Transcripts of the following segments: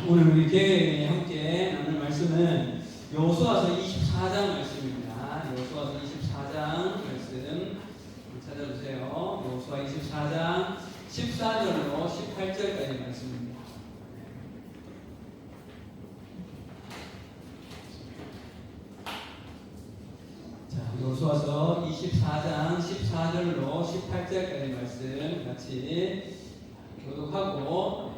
오늘 우리 교회에 함께 나눌 말씀은 여호수아서 24장 말씀입니다. 여호수아서 24장 말씀 찾아주세요. 여호수아 24장 14절로 18절까지 말씀입니다. 자, 여호수아서 24장 14절로 18절까지 말씀 같이 교독하고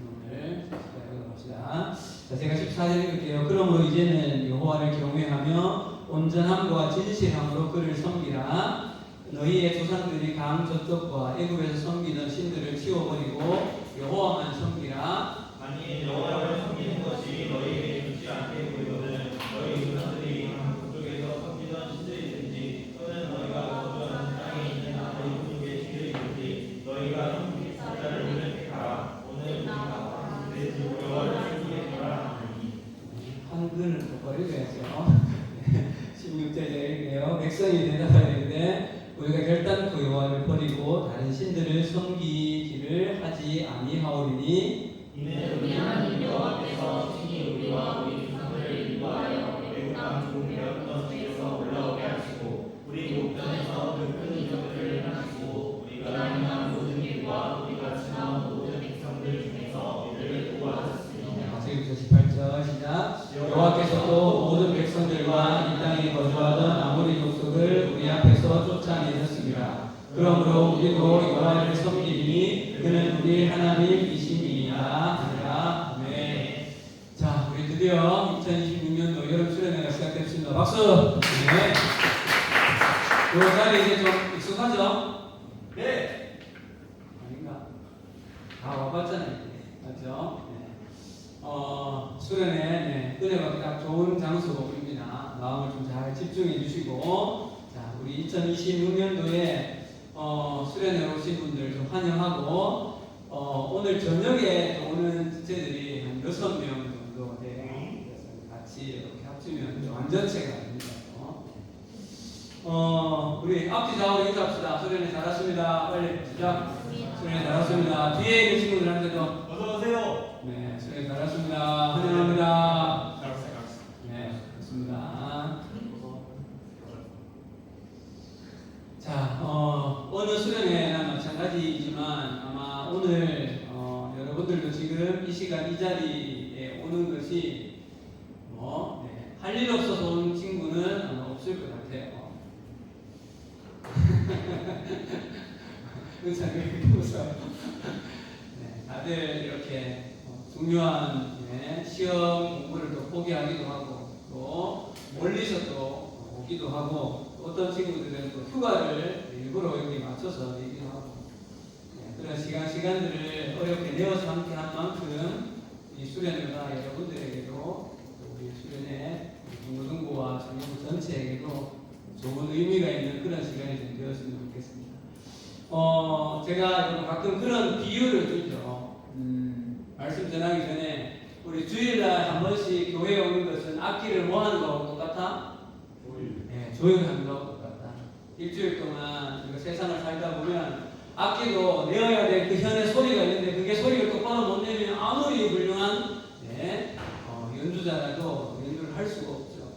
오늘 시작해봅시다. 자, 제가 14절 읽을게요. 그러므로 이제는 여호와를 경외하며 온전함과 진실함으로 그를 섬기라. 너희의 조상들이 강 저쪽과 애굽에서 섬기던 신들을 치워버리고 여호와만 섬기라. 아니 여호와를 섬기는 것이 너희에게 좋지 않게 보이거든 너희 조상들이 강 저쪽에서 섬기던 신들이든지 또는 너희가 거주하는 땅에 있는 너희 민족의 신들이든지 너희가 섬길 자를 물색하라. 오늘 우리가 여호와를 섬기겠노라. 한글을 똑바로 읽어야죠. 16절에 읽게요. 백성이 대답하여 이르되 우리가 결단코 여호와를 버리고 다른 신들을 섬기기를 하지 아니하오리니 이는 우리 하나님 여호와께서 친히 우리와 우리 조상들을 인도하여 애굽 땅 좋은 배웠던 지에서 올라오게 하시고 우리 목전에서 그 큰 이적들을 행하시고 우리가 행한 모든 일과 우리가 지나온 모든 백성들 중에서 이들을 도와주셨으니. 같이 18절 시작. 여호와께서도 모든 백성들과 이 땅에 거주하던 아모리 족속을 우리 앞에서 쫓아내셨습니다. 그러므로 우리도 여호와를 섬기니 그는 우리 하나님이시니이다. 아멘. 자, 우리 드디어 2026년도 여름 수련회가 시작됐습니다. 박수. 네. 요 자리 이제 좀 익숙하죠? 네. 아닌가? 다 와봤잖아요. 맞죠? 수련회 은혜 받기 딱 좋은 장소입니다. 마음을 좀 잘 집중해 주시고, 자, 우리 2026년도에 수련회 오신 분들 좀 환영하고, 오늘 저녁에 오는 지체들이 한 6명 정도 돼요. 그래서 같이 이렇게 합치면 완전체가 됩니다. 우리 앞뒤 좌우로 인사합시다. 수련회 잘하십니다. 빨리 시작. 수련회 잘하십니다. 뒤에 있는 친구들한테도 어서오세요. 네, 수련회 잘하십니다. 환영합니다. 네, 좋습니다. 자, 어느 수련회나 마찬가지이지만 아마 오늘 여러분들도 지금 이 시간 이 자리에 오는 것이 할 일 없어서 온 친구는 아마 없을 것 같아요. 의사를 웃어요. 네, 다들 이렇게 중요한 시험 공부를 또 포기하기도 하고 또 멀리서 또 오기도 하고 또 어떤 친구들은 또 휴가를 일부러 여기 맞춰서 오기도 하고 그런 시간들을 어렵게 내어서 함께 한 만큼 이 수련회가 여러분들에게도 우리 수련회 중고등부와 중고등부 전체에게도 좋은 의미가 있는 그런 시간이 좀 되었으면 좋겠습니다. 제가 가끔 그런 비유를 들죠. 말씀 전하기 전에 우리 주일날 한 번씩 교회에 오는 것은 악기를 뭐 하는 거하고 똑같아? 네, 조율하는 거하고 똑같다. 일주일 동안 우리가 세상을 살다 보면 악기도 내어야 될 그 현의 소리가 있는데 그게 소리를 똑바로 못 내면 아무리 훌륭한 연주자라도 연주를 할 수가 없죠.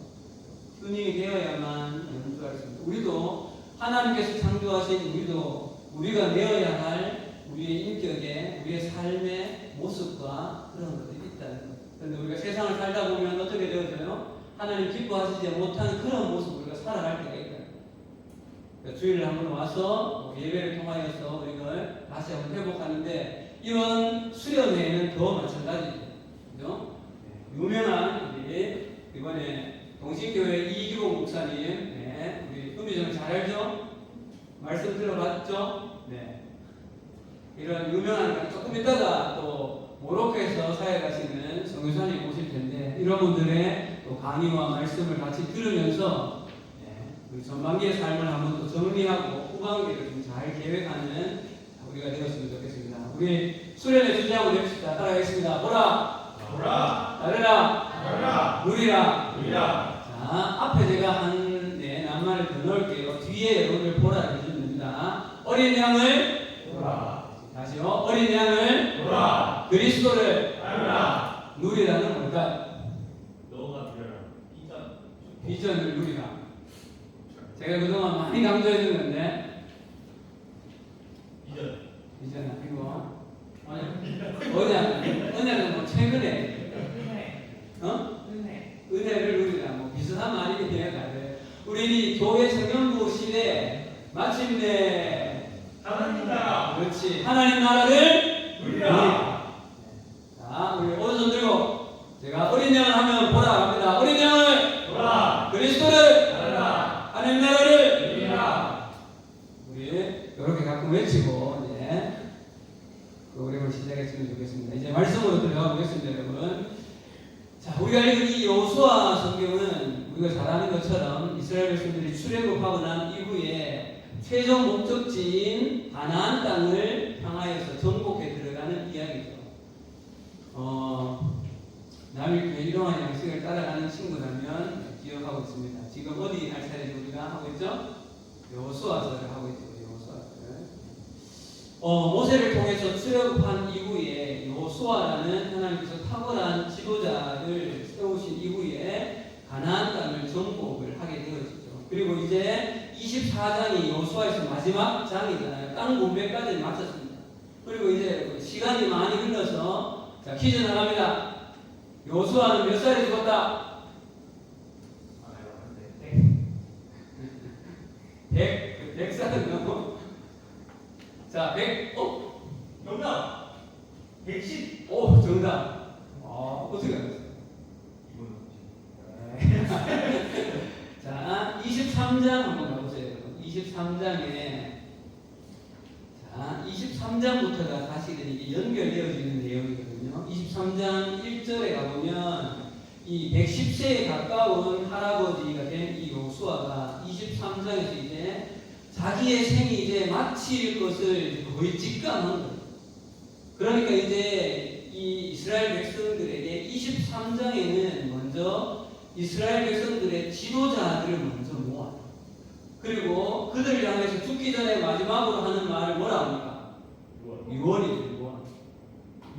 튜닝이 되어야만 연주할 수 있습니다. 우리도 하나님께서 창조하신 우리가 내어야 할 우리의 인격에 우리의 삶의 모습과 그런 것들이 있다는 것. 그런데 우리가 세상을 살다 보면 어떻게 되어져요? 하나님 기뻐하시지 못하는 그런 모습을 우리가 살아갈 때가 있다는 것. 그러니까 주일을 한번 와서 예배를 통하여서 우리가 다시 한번 회복하는데 이런 수련회에는 더 마찬가지죠. 그죠? 유명한 우리 이번에 동신교회 이기복 목사님, 우리 음미정 잘 알죠? 말씀 들어봤죠? 네. 이런 유명한, 조금 있다가 또 모로코에서 사역하시는 정교사님 오실 텐데, 이런 분들의 또 강의와 말씀을 같이 들으면서, 우리 전반기의 삶을 한번 또 정리하고 후반기를 좀 잘 계획하는 우리가 되었으면 좋겠습니다. 우리 수련회 주제하고 냅시다. 따라가겠습니다. 보라! 따르라! 누리라! 자, 앞에 제가 한 낱말을 더 넣을게요. 뒤에 여러분들 보라 해주면 됩니다. 어린 양을 보라. 다시요. 어린 양을 보라. 그리스도를 따르라. 비전을 누리라. 제가 그동안 많이 강조해 준 건데 비전 아니고 은혜는 뭐 최근에 은혜를 누리라. 뭐 비슷한 말이긴 해요. 우리 교회 청년부 시대에 마침내 하나님 나라 그렇지 하나님 나라를 누리라. 자, 우리 오른손 들고 제가 어린 양을 하면 보라 합니다. 어린 양을 보라. 그리스도를 나라 하나님 나라를 누리라. 우리 이렇게 가끔 외치고 이제 프로그램을 시작했으면 좋겠습니다. 이제 말씀으로 들어가 보겠습니다, 여러분. 자, 우리가 읽은 이 여호수아 성경은 우리가 잘 아는 것처럼 이스라엘 백성들이 출애굽하고 난 이후에 최종 목적지인 가나안 땅을 향하여서 정복해 들어가는 이야기죠. 남일교회 일용할 양식을 따라가는 친구라면 기억하고 있습니다. 지금 어디 할 차례를 우리가 하고 있죠? 여호수아서를 하고 있죠. 여호수아서를. 모세를 통해서 출애굽한 이후에 여호수아라는 하나님께서 탁월한 지도자를 세우신 이후에 가나안 땅을 정복을 하게 되어지죠. 그리고 이제 24장이 여호수아에서 마지막 장이잖아요. 땅 분배까지 마쳤습니다. 그리고 이제 시간이 많이 흘러서 자, 퀴즈 나갑니다. 여호수아는 몇 살에 죽었다? 100살은 넘어. 자, 100, 정답 110. 정답. 어떻게 알았어요? 자, 23장 한번 가보세요. 23장에 자, 23장부터가 사실은 이게 연결되어지는 내용이거든요. 23장 1절에 가보면 이 110세에 가까운 할아버지가 된 이 여호수아가 23장에서 이제 자기의 생이 이제 마칠 것을 거의 직감한 거예요. 그러니까 이제 이 이스라엘 백성들에게 23장에는 먼저 이스라엘 백성들의 지도자들을 먼저 모아. 그리고 그들을 향해서 죽기 전에 마지막으로 하는 말을 뭐라 합니까? 유언이죠, 유언.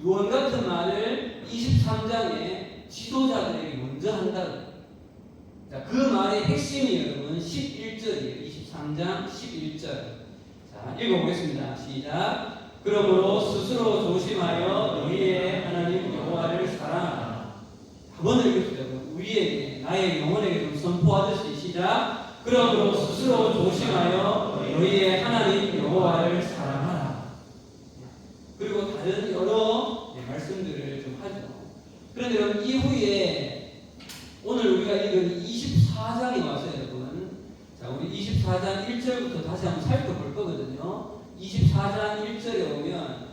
유언 같은 말을 23장에 지도자들에게 먼저 한다. 자, 그 말의 핵심이 여러분 11절이에요. 23장 11절. 자, 읽어보겠습니다. 시작. 그러므로 스스로 조심하여 너희의 하나님 여호와를 사랑하라. 한번 읽읍시다. 우리에게 나의 영혼에게 좀 선포하듯이 시작. 그러므로 스스로 조심하여 너희의 하나님 여호와를 사랑하라. 그리고 다른 여러 말씀들을 좀 하죠. 그런데 여러분 이후에 오늘 우리가 읽은 24장이 와서 여러분 자 우리 24장 1절부터 다시 한번 살펴볼 거거든요. 24장 1절에 오면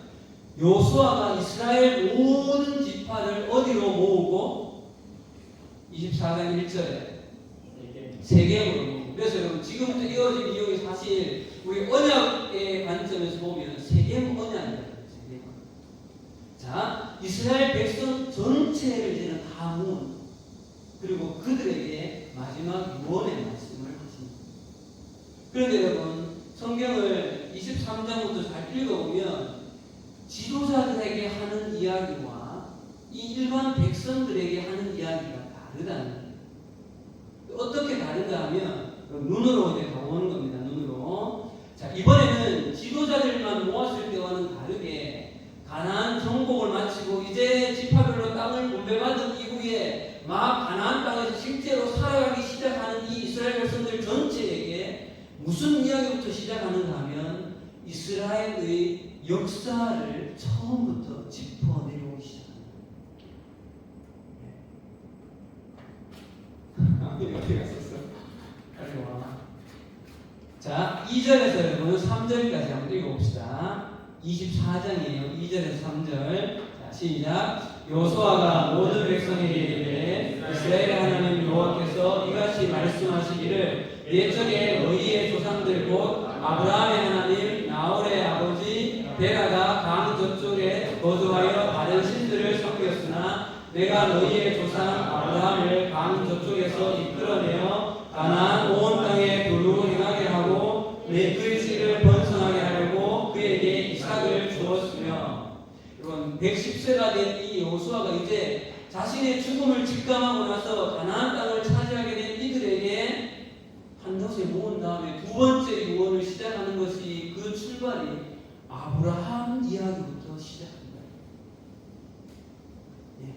여호수아가 이스라엘 모든 지파를 어디로 모으고 24장 1절에 세겜으로 모으고 그래서 여러분 지금부터 이어질 내용이 사실 우리 언약의 관점에서 보면 세겜 언약입니다. 자, 이스라엘 백성 전체를 이제는 다 모은 그리고 그들에게 마지막 유언의 말씀을 하십니다. 그런데 여러분 성경을 23장부터 잘 읽어보면 지도자들에게 하는 이야기와 이 일반 백성들에게 하는 이야기가 다르다는 거예요. 어떻게 다른가 하면 눈으로 이제 가보는 겁니다. 눈으로. 자, 이번에는 지도자들만 모았을 때와는 다르게 가나안 정복을 마치고 이제 지파별로 땅을 분배받은 이후에 막 가나안 땅에서 실제로 살아가기 시작하는 이 이스라엘 백성들 전체에게 무슨 이야기부터 시작하는가 하면 이스라엘의 역사를 처음부터 짚어내려오기 시작합니다. 어떻게 갔었어? 빨리 와. 자, 2절에서 여러분 3절까지 한번 읽어봅시다. 24장이에요. 2절에서 3절. 자, 시작. 여호수아가 모든 백성에게 이르되 이스라엘 하나님 여호와께서 이같이 말씀하시기를 옛적에 너희의 조상들 곧 아브라함의 하나님 나홀의 아버지 베라가 강 저쪽에 거주하여 다른 신들을 섬겼으나 내가 너희의 조상 아브라함을 강 저쪽에서 이끌어내어 가나안 온 땅에 두루 행하게 하고 내 그의 씨를 번성하게 하려고 그에게 이삭을 주었으며 이건 110세가 된 이 여호수아가 이제 자신의 죽음을 직감하고 나서 가나안 땅을 차지하게 된 이들에게 아브라함 이야기부터 시작합니다. 예.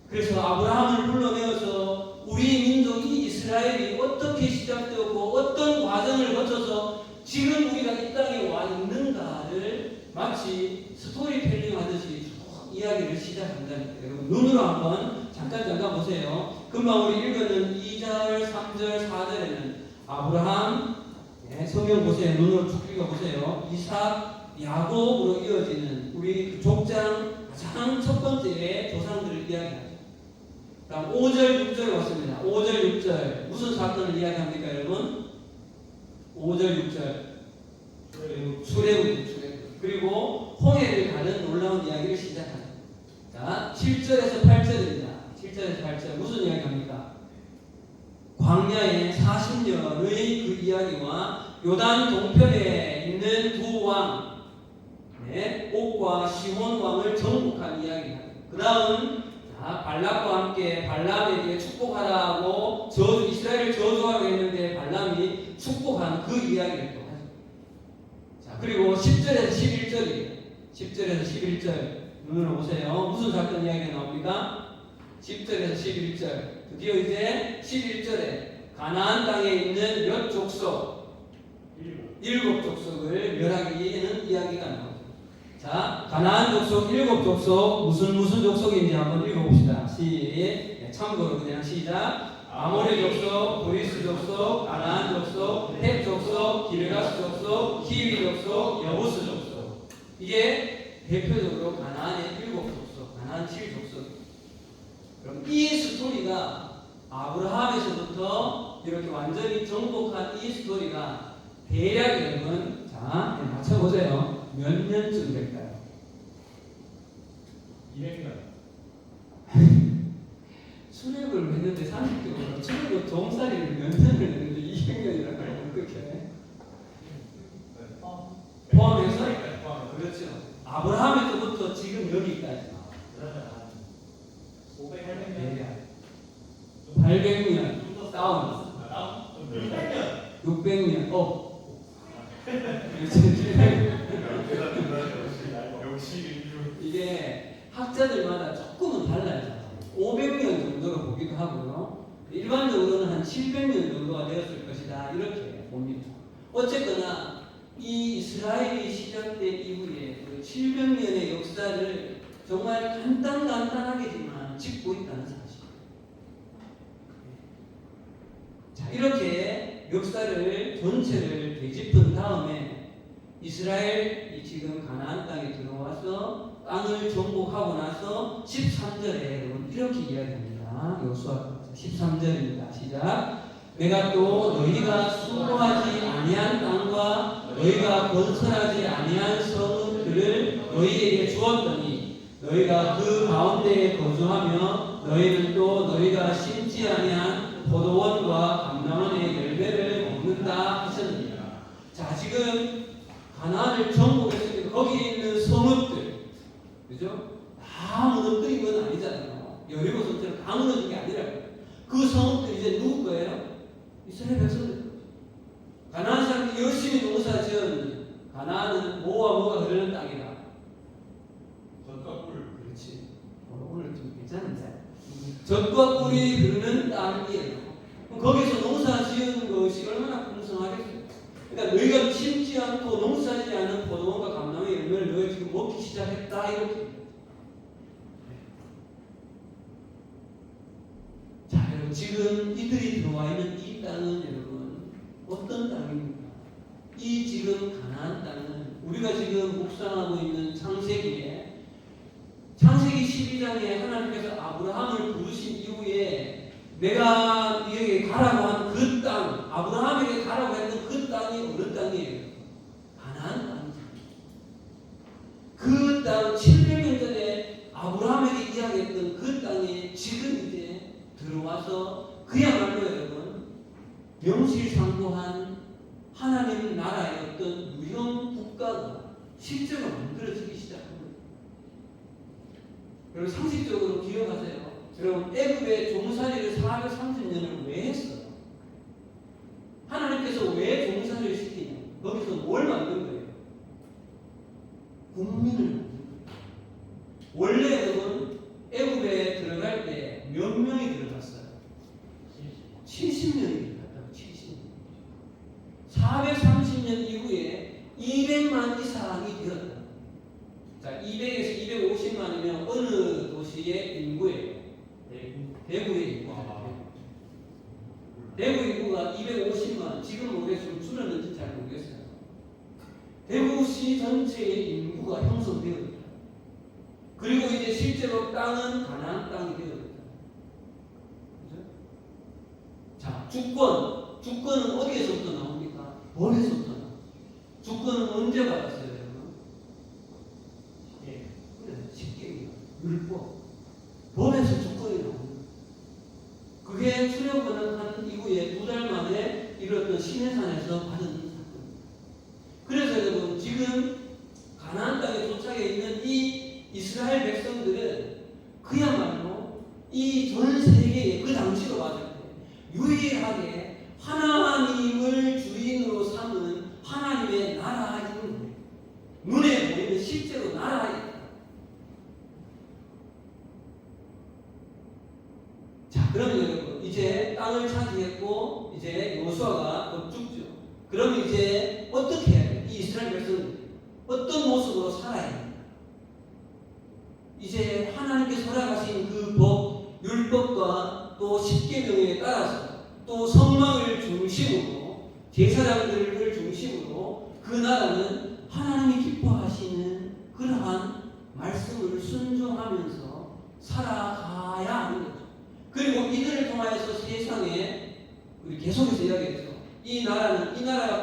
그래서 아브라함을 불러내어서 우리 민족이 이스라엘이 어떻게 시작되었고 어떤 과정을 거쳐서 지금 우리가 이 땅에 와 있는가를 마치 스토리텔링 하듯이 쭉 이야기를 시작한다니까요. 여러분 눈으로 한번 잠깐 보세요. 금방 우리 읽었는 2절, 3절, 4절에는 아브라함, 성경 보세요. 눈으로 쭉 읽어보세요. 이삭, 야곱으로 이어지는 우리 그 족장 가장 첫 번째 조상들을 이야기합니다. 다음 5절, 6절 왔습니다. 5절, 6절 무슨 사건을 이야기합니까 여러분? 5절, 6절 출애굽. 그리고 홍해를 가는 놀라운 이야기를 시작합니다. 자, 7절에서 8절입니다. 7절에서 8절 무슨 이야기합니까? 광야에 40년의 그 이야기와 요단 동편에 있는 두 왕, 옥과 시혼 왕을 정복한 이야기입니다. 그 다음 발람과 함께 발람에게 축복하라고 이스라엘을 저주하라고 했는데 발람이 축복한 그 이야기를 또 하죠. 자, 그리고 10절에서 11절이에요. 10절에서 11절 눈으로 보세요. 무슨 사건 이야기가 나옵니까? 10절에서 11절. 드디어 이제 11절에 가나안 땅에 있는 몇 족속? 7 족속을 멸하기에는 이야기가 나옵니다. 자, 가나안 족속 7 족속 무슨 족속인지 한번 읽어봅시다. 참고로 그냥 시작. 아모리 족속, 브리스 족속, 가나안 족속, 헷 족속, 기르가스 족속, 히위 족속, 여부스 족속. 이게 대표적으로 가나안의 7 족속, 가나안 7 족속. 그럼 이 스토리가 아브라함에서부터 이렇게 완전히 정복한 이 스토리가 대략 여러분, 자, 맞춰보세요. 몇 년쯤 될까요? 200년. 수렵을 했는데 30개월, 수렵을 동사리를 몇 년을 했는데 200년이라고 하면 어떻게? 포함해서? 그렇죠. 아브라함에서부터 지금 여기까지. 800년 다운. 600년. 이게 학자들마다 조금은 달라요. 500년 정도로 보기도 하고요. 일반적으로는 한 700년 정도가 되었을 것이다 이렇게 봅니다. 어쨌거나 이 이스라엘이 시작된 이후에 그 700년의 역사를 정말 간단하게지만 짚고 있다는 사실. 자, 이렇게 역사를 전체를 되짚은 다음에 이스라엘이 지금 가나안 땅에 들어와서 땅을 정복하고 나서 13절에 여러분 이렇게 이야기합니다. 여호수아 13절입니다. 시작. 내가 또 너희가 수고하지 아니한 땅과 너희가 건설하지 아니한 성읍들을 너희에게 주었더니 너희가 그 가운데에 거주하며 너희는 또 너희가 심지 아니한 포도원과 감람원의 열매를 먹는다 하셨느니라. 자, 지금 가나안을 정복했을 때 거기에 있는 성읍들, 그죠? 다 무너뜨린 건 아니잖아요. 여리고 성처럼 다 무너진 게 아니라고요. 그 성읍들 이제 누구 거예요? 이스라엘 백성들. 가나안 사람들이 열심히 농사 지었는데 가나안은 뭐가 흐르는 땅이다. 젖과 꿀. 그렇지. 오늘 좀 괜찮은데. 젖과 꿀이 흐르는 땅이에요. 그럼 거기서 농사 지은 것이 얼마나 풍성하겠어요. 그러니까 너희가 심지 않고 농사하지 않은 포도원과 감람의 열매를 너희 지금 먹기 시작했다 이렇게. 자, 여러분 지금 이들이 들어와 있는 이 땅은 여러분 어떤 땅입니까? 이 지금 가나안 땅은 우리가 지금 묵상하고 있는 창세기 12장에 하나님께서 아브라함을 부르신 이후에 내가 너에게 가라고 한 그 땅, 아브라함에게 가라고 했던 그 땅이 어느 땅이에요? 가나안 땅이죠. 그 땅 700년 전에 아브라함에게 이야기했던 그 땅에 지금 이제 들어와서 그야말로 여러분 명실상부한 하나님 나라의 어떤 유형 국가가 실제로 만들어지기 시작합니다. 여러분 상식적으로 기억하세요. 여러분 애굽의 종살이를 430년을 왜 했어요? 하나님께서 왜 종살이를 시키냐? 거기서 뭘 만든 거예요? 국민을 만든 거예요. 원래 여러분 애굽에 들어갈 때 몇 명이 들어갔어요? 70명이 들어갔다고. 70명. 430년 이후에 200만 이상이 되었다. 자, 200에서 250만이면 어느 도시의 인구예요? 대구의 인구죠. 대구 인구가 250만, 지금 모르겠어요. 줄었는지 잘 모르겠어요. 대구시 전체의 인구가 형성되었다. 그리고 이제 실제로 땅은 가나안 땅이 되었다. 그죠? 자, 주권은 어디에서부터 나옵니까? 법에서부터 나옵니다. 주권은 언제 받았어요, 여러분? 그래, 십계명, 율법. 법에서 주권이 나옵니다. 그게 출애굽을 한 이후에 2달 만에 이뤘던 시내산에서 받은 사건입니다. 그래서 여러분 지금 가나안 땅에 도착해 있는 이 이스라엘 백성들은 그야말로 이 전 세계에 그 당시로 봤을 때 유일하게 하나님을 주인으로 삼은 하나님의 나라인 거예요. 눈에 보이는 실제로 나라예요. 자, 그러면 여러분 이제 땅을 차지했고 이제 여호수아가 곧 죽죠. 그러면 이제 어떻게 해야 돼요? 이 이스라엘 백성들이 어떤 모습으로 살아야 돼요? 이제 하나님께서 허락하신 그 법, 율법과 또 십계명에 따라서 또 성막을 중심으로 제사장들을 중심으로 그 나라는 하나님이 기뻐하시는 그러한 말씀을 순종하면서 살아가야 하는 거죠. 그리고 이들을 통하여서 세상에 우리 계속해서 이야기했죠. 이 나라가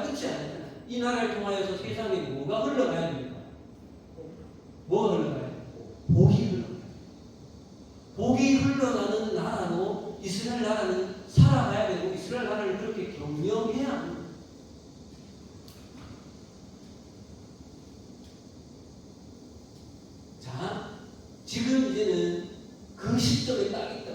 끝이 아니잖아요. 이 나라를 통하여서 세상에 뭐가 흘러가야 됩니까? 뭐가 흘러가야 돼요? 복이 흘러가요. 복이 흘러가는 나라로 이스라엘 나라는 살아가야 되고 이스라엘 나라를 그렇게 경영해야 합니다. 자, 지금 이제는 그 시점에 딱 있다.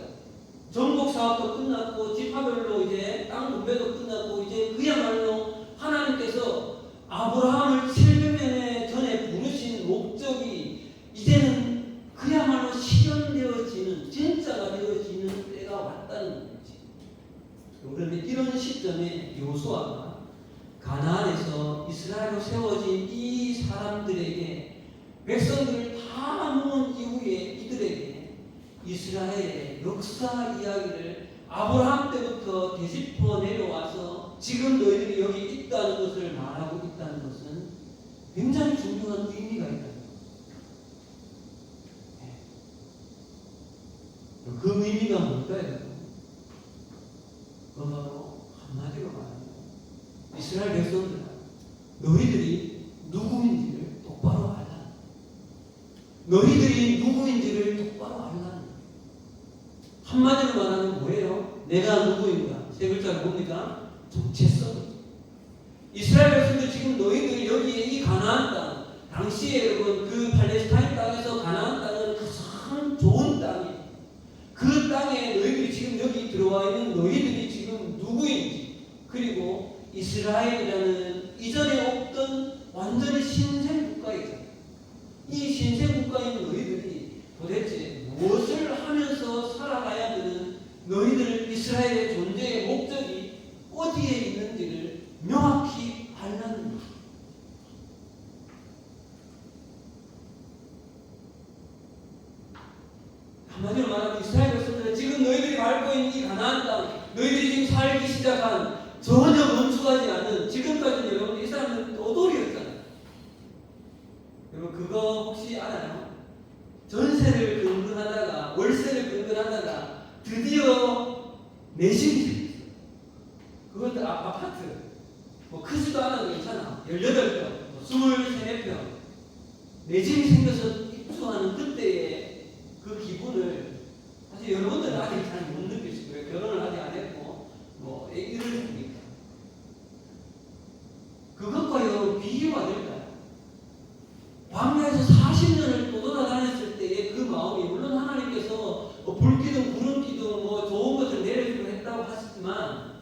전국 사업도 끝났고 지파별로 이제 땅 분배도 끝났고 이제 그야말로 하나님께서 아브라함을 700년 전에 부르신 목적이 이제는 그야말로 실현되어지는 진짜가 되어지는 때가 왔다는 거지. 그런데 이런 시점에 여호수아가 가나안에서 이스라엘로 세워진 이 사람들에게 백성들을 다 모은 이후에 이들에게 이스라엘의 역사 이야기를 아브라함 때부터 되짚어 내려와서 지금 너희들이 여기 있다는 것을 말하고 있다는 것은 굉장히 중요한 의미가 있다. 그 의미가 뭘까요? 그 바로 한마디로 말하면 이스라엘 백성들 너희들이 누구인지를 똑바로 알라. 너희들이 누구인지를 똑바로 알라. 한마디로 말하면 뭐예요? 내가 누구인가? 세 글자가 뭡니까? 정체성. 이스라엘 백성들 지금 너희들이 여기에 이 가나안 땅, 당시에 여러분 그 팔레스타인 땅에서 가나안 땅은 가장 좋은 땅이에요. 그 땅에 너희들이 지금 여기 들어와 있는 너희들이 지금 누구인지, 그리고 이스라엘이라는 이전에 없던 완전히 신생 국가이잖아요. 이 신생 국가인 너희들이 도대체 무엇을 하면서 살아가야 되는 너희들 이스라엘의 존재의 목적이 어디에 있는지를 명확히 알라는 거예요. 한마디로 말하면 이스라엘 백성들은 지금 너희들이 밟고 있는 이 가나안 땅, 너희들이 지금 살기 시작한 전혀 건축하지 않은 지금까지는 여러분 이 사람은 오돌이었잖아요. 여러분 그거 혹시 알아요? 전세를 근근하다가 월세를 근근하다가 드디어 내 집이 생겼어요. 그것도 아파트 뭐 크지도 않아도 괜찮아. 18평, 23평 내 집이 생겨서 입주하는 그때의 그 기분을 사실 여러분들은 아직 잘 못 느끼실 거예요. 결혼을 아직 안 했고 뭐 이럴 테니까. 그것과 여러분 비교가 될까요? 광야에서 40년을 떠돌아다녔을 때의 그 마음이, 물론 하나님께서 불기둥 구름기둥 뭐 좋은 것을 내려주고 했다고 하시지만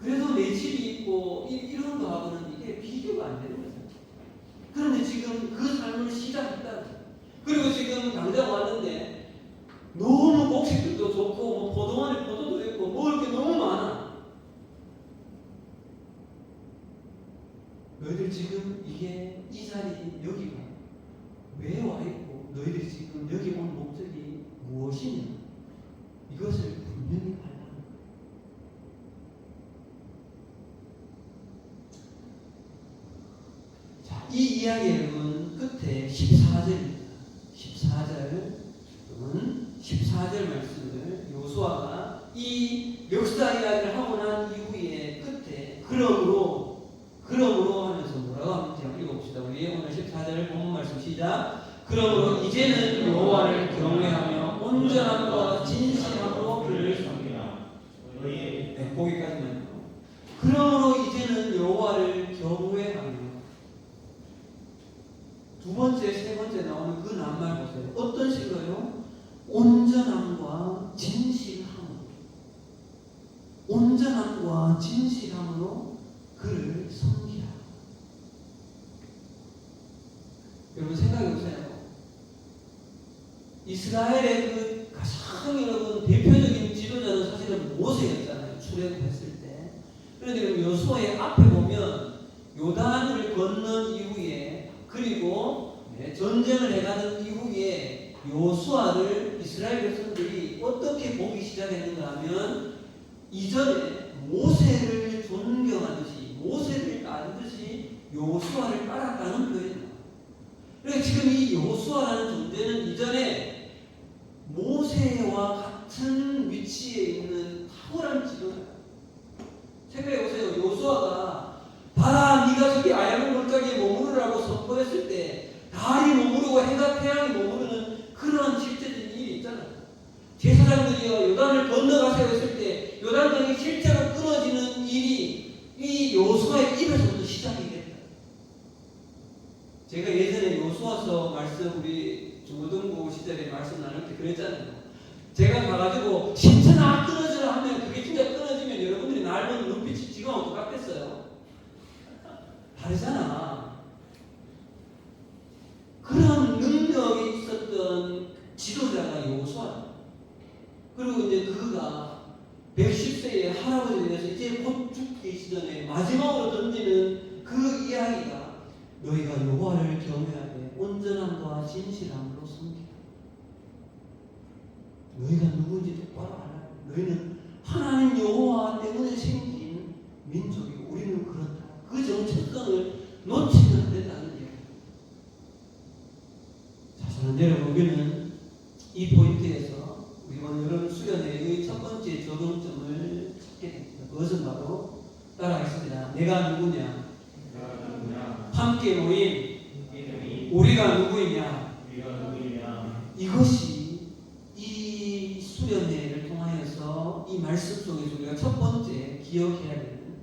그래도 내 집이 있고 이런 거하고는 이게 비교가 안 되는 거죠. 그런데 지금 그 삶을 시작했다. 그리고 지금 당장 왔는데 너무 곡식들도 좋고 뭐 포도원에 포도도 있고 먹을 게 너무 많아. 너희들 지금 이 자리 여기가 왜 와 있고 너희들이 지금 여기 온 목적이 무엇이냐? 이것을 분명히 알라. 자, 이 이야기 여러분 끝에 14절입니다. 14절 말씀을 여호수아가 이 역사 이야기를 하고 난 이후에 끝에 그러므로 하면서 뭐라고 하는지 한번 읽어봅시다. 우리 오늘 14절 본문 말씀 시작. 그러므로 이제는 여호와를 경외하며 온전함과 진실함으로 그를 섬기라. 네, 거기까지만요. 그러므로 이제는 여호와를 경외하며 두 번째, 세 번째 나오는 그 낱말 보세요. 어떤 식으로요? 온전함과 진실함으로. 온전함과 진실함으로 그를 섬기라. 여러분 생각해 보세요. 이스라엘의 그 가장 여러분 대표적인 지도자는 사실은 모세였잖아요. 출애굽했을 때. 그런데 여호수아의 앞에 보면 요단을 건넌 이후에 그리고 전쟁을 해가는 이후에 여호수아를 이스라엘 백성들이 어떻게 보기 시작했는가 하면 이전에 모세를 존경하듯이 모세를 따르듯이 여호수아를 따랐다는 표현이에요. 그러니까 지금 이 여호수아라는 존재는 이전에 모세와 같은 위치에 있는 탁월한 지도자예요. 생각해 보세요. 여호수아가 봐라 네가 저기 아야론 골짜기에 머무르라고 선포했을 때 달이 머무르고 해가 태양이 머무르는 그런 실제적인 일이 있잖아요. 제사장들이요 요단을 건너가세요 했을 때 요단강이 실제로 끊어지는 일이 이 여호수아의 입에서부터 시작이 됐다. 제가 예전에 여호수아서 말씀 우리 중고등부 시절에 말씀 나눌 때 그랬잖아요. 제가 가가지고 신천아 끊어지라 하면 그게 진짜 끊어지면 여러분들이 날 보는 눈빛이 지금하고 똑같겠어요? 다르잖아. 그런 능력이 있었던 지도자가 여호수아. 그리고 이제 그가 110세의 할아버지에 대해서 이제 곧 죽기 시전에 마지막으로 던지는 그 이야기가 너희가 여호와를 경외하되 온전함과 진실함으로 섬기라. 너희가 누군지 똑바로 알아. 너희는 하나님 여호와 때문에 생긴 민족이고 우리는 그렇다. 그 정체성을 놓치면 안 된다는 얘기예요. 자, 저는 여러분 우리는 이 포인트에서 우리 오늘 여러분 수련회의 첫 번째 적용점을 찾게 됩니다. 그것은 바로 따라하겠습니다. 내가 누구냐? 함께 모인 우리가 누구이냐? 이것이 이 수련회를 통하여서 이 말씀 속에서 우리가 첫 번째 기억해야 되는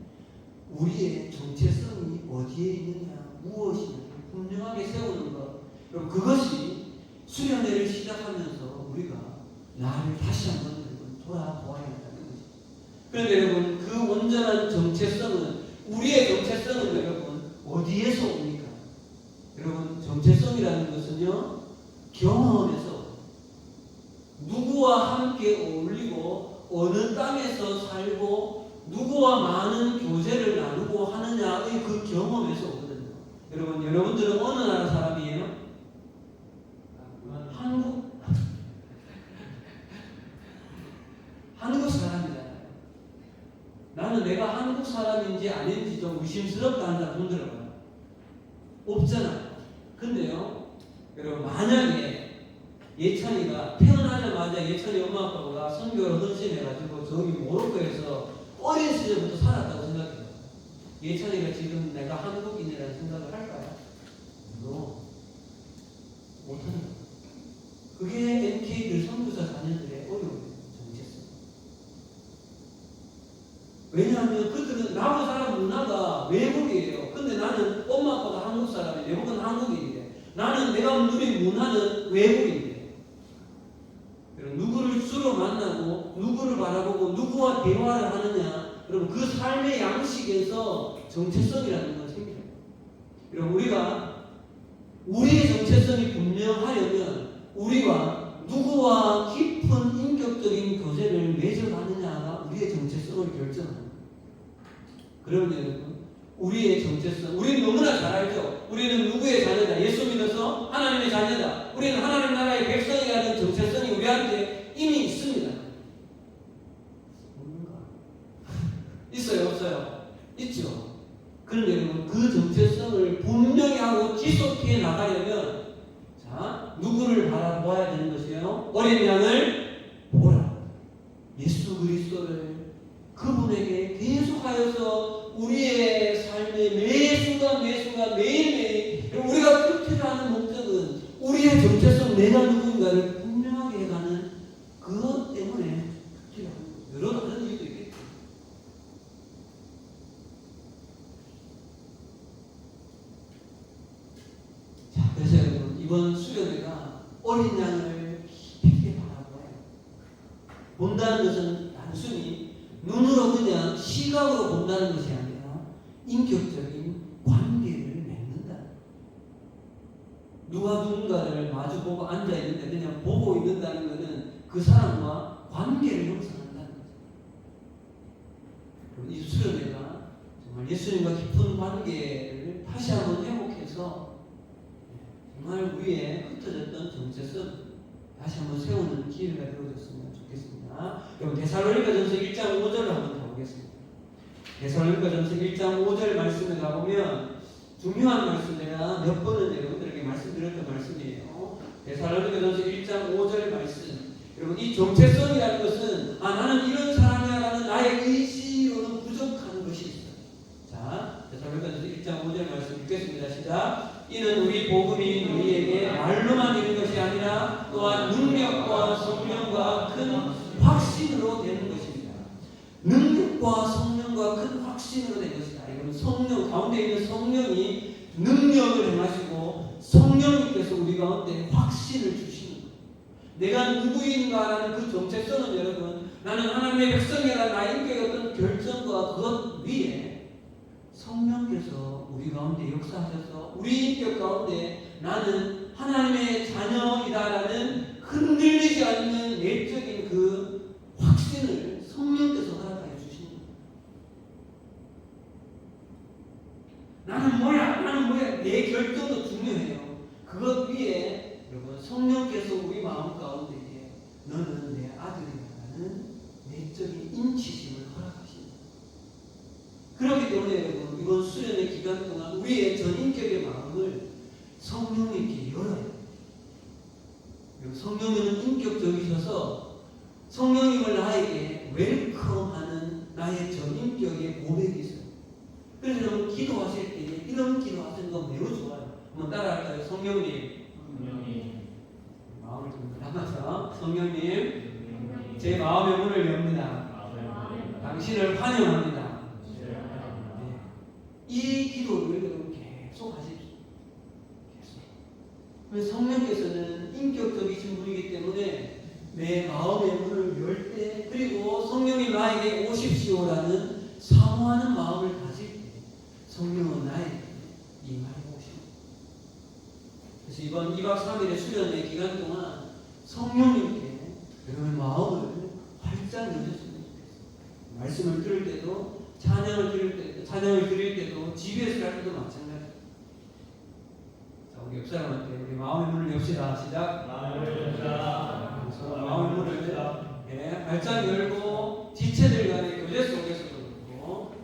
우리의 정체성이 어디에 있느냐, 무엇이냐 분명하게 세우는 것. 그럼 그것이 수련회를 시작하면서 우리가 나를 다시 한번 돌아보아야 한다는 것이죠. 그런데 여러분 그 온전한 정체성은 우리의 정체성은 여러분 어디에서 옵니까? 여러분 정체성이라는 것은요 경험에서 누구와 함께 어울리고 어느 땅에서 살고 누구와 많은 교제를 나누고 하느냐의 그 경험에서 오거든요. 여러분들은 어느 나라 사람이에요? 한국 사람이잖아요. 나는 내가 한국 사람인지 아닌지 좀 의심스럽다 하는 사람 손 들어봐요. 없잖아요. 근데요, 여러분 만약에 예찬이가 태어나자마자 예찬이 엄마 아빠가 선교를 헌신해가지고 저기 모로코에서 어린 시절부터 살았다고 생각해요. 예찬이가 지금 내가 한국인이라는 생각을 할까요? 못합니다. 그게 NK들 선교사 자녀들의 어려움이에요. 정체성. 왜냐하면 그들은 나하고 사는 문화가 외국이에요. 근데 나는 엄마 아빠가 한국 사람이에요. 외국은 한국인이래. 나는 내가 누린 문화는 외국인이래. 누구를 주로 만나고 누구를 바라보고 누구와 대화를 하느냐. 여러분 그 삶의 양식에서 정체성이라는 건 생겨요. 여러분 우리가 우리의 정체성이 분명하려면 우리가 누구와 깊은 인격적인 교제를 맺어가느냐가 우리의 정체성을 결정합니다. 그러면 여러분, 우리의 정체성, 우리는 너무나 잘 알죠. 우리는 누구의 자녀다? 예수 믿어서 하나님의 자녀다. 우리는 하나님 나라의 백성이라는 정체성이 우리한테 이미 있습니다. 없는가? 있어요, 없어요? 있죠. 그런데 여러분, 그 정체성을 분명히 하고 지속해 나가려면, 자, 누구를 바라보아야 되는 것이에요? 어린 양을 보라. 예수 그리스도를 그분에게 계속하여서 우리의 삶의 매 순간 매일매일 우리가 그렇게 하는 목적은 우리의 정체성 내가 누구인가를 분명하게 해가는 그것 때문에 여러 다른 이유도 있겠죠. 자, 그래서 여러분, 이번 수련회가 어린 양을 깊게 바라보아요. 본다는 것은 단순히 눈으로 그냥 시각으로 본다는 것이 아니라 인격적인 관계를 맺는다. 누가 누군가를 마주보고 앉아있는데 그냥 보고 있는다는 것은 그 사람과 관계를 형성한다는 거죠. 이 수련회가 정말 예수님과 깊은 관계를 다시 한번 회복해서 정말 우리의 흩어졌던 정체성 다시 한번 세우는 기회가 되어졌으면 좋겠습니다. 그럼 데살로니가전서 1장 5절을 한번 가보겠습니다. 데살로니가전서 1장 5절 말씀에 가보면 중요한 말씀, 제가 몇 번은 여러분들에게 말씀드렸던 말씀이에요. 데살로니가전서 1장 5절 말씀. 여러분, 이 정체성이라는 것은 나는 이런 사람이야라는 나의 의지로는 부족한 것이 있어요. 자, 데살로니가전서 1장 5절 말씀 읽겠습니다. 시작. 이는 우리 복음이 너희에게 말로만 이른 것이 아니라 또한 능력과 성령과 큰 확신으로 되는 것입니다. 능력과 성령과 큰 확신으로 된 것이다. 이건 성령 가운데 있는 성령이 능력을 행하시고 성령님께서 우리 가운데 확신을 주시는 거예요. 내가 누구인가라는 그 정체성은 여러분, 나는 하나님의 백성이라는 나의 인격의 어떤 결정과 그것 위에 성령께서 우리 가운데 역사하셔서 우리 인격 가운데 나는 하나님의 자녀이다라는 흔들리지 않는 내적인 그 확신을 성령께서 허락하여 주시는 거예요. 나는 뭐야 내 결정도 중요해요. 그것 위에 여러분 성령께서 우리 마음 가운데 너는 내 아들이라는 내적인 인치심을 허락하십니다. 그렇기 때문에 여러분, 이번 수련의 기간 동안 우리의 전인격의 마음을 성령님께 열어요. 성령님은 인격적이셔서 성령님을 나에게 웰컴하는 나의 전인격의 고백이 있어요. 그래서 여러분, 기도하실 때 이런 기도하시는 거 매우 좋아요. 한번 따라할까요? 성령님, 마음을 좀 담아서 성령님, 제 마음의 문을 엽니다. 당신을 환영합니다. 이 기도를 여러분 계속 하십시오. 계속. 성령께서는 인격적이신 분이기 때문에 내 마음의 문을 열 때, 그리고 성령이 나에게 오십시오라는 사모하는 마음을 가질 때 성령은 나에게 임하여 오십니다. 그래서 이번 2박 3일의 수련의 기간 동안 성령님께 여러분의 마음을 활짝 열어주시면 좋겠습니다. 말씀을 들을 때도, 찬양을 드릴 때도, 집에서 할 때도 마찬가지. 자, 우리 옆 사람한테 우리 마음의 문을 엽시다. 시작. 마음의 문을 활짝 열고 지체들 간의 교제 속에서도 그렇고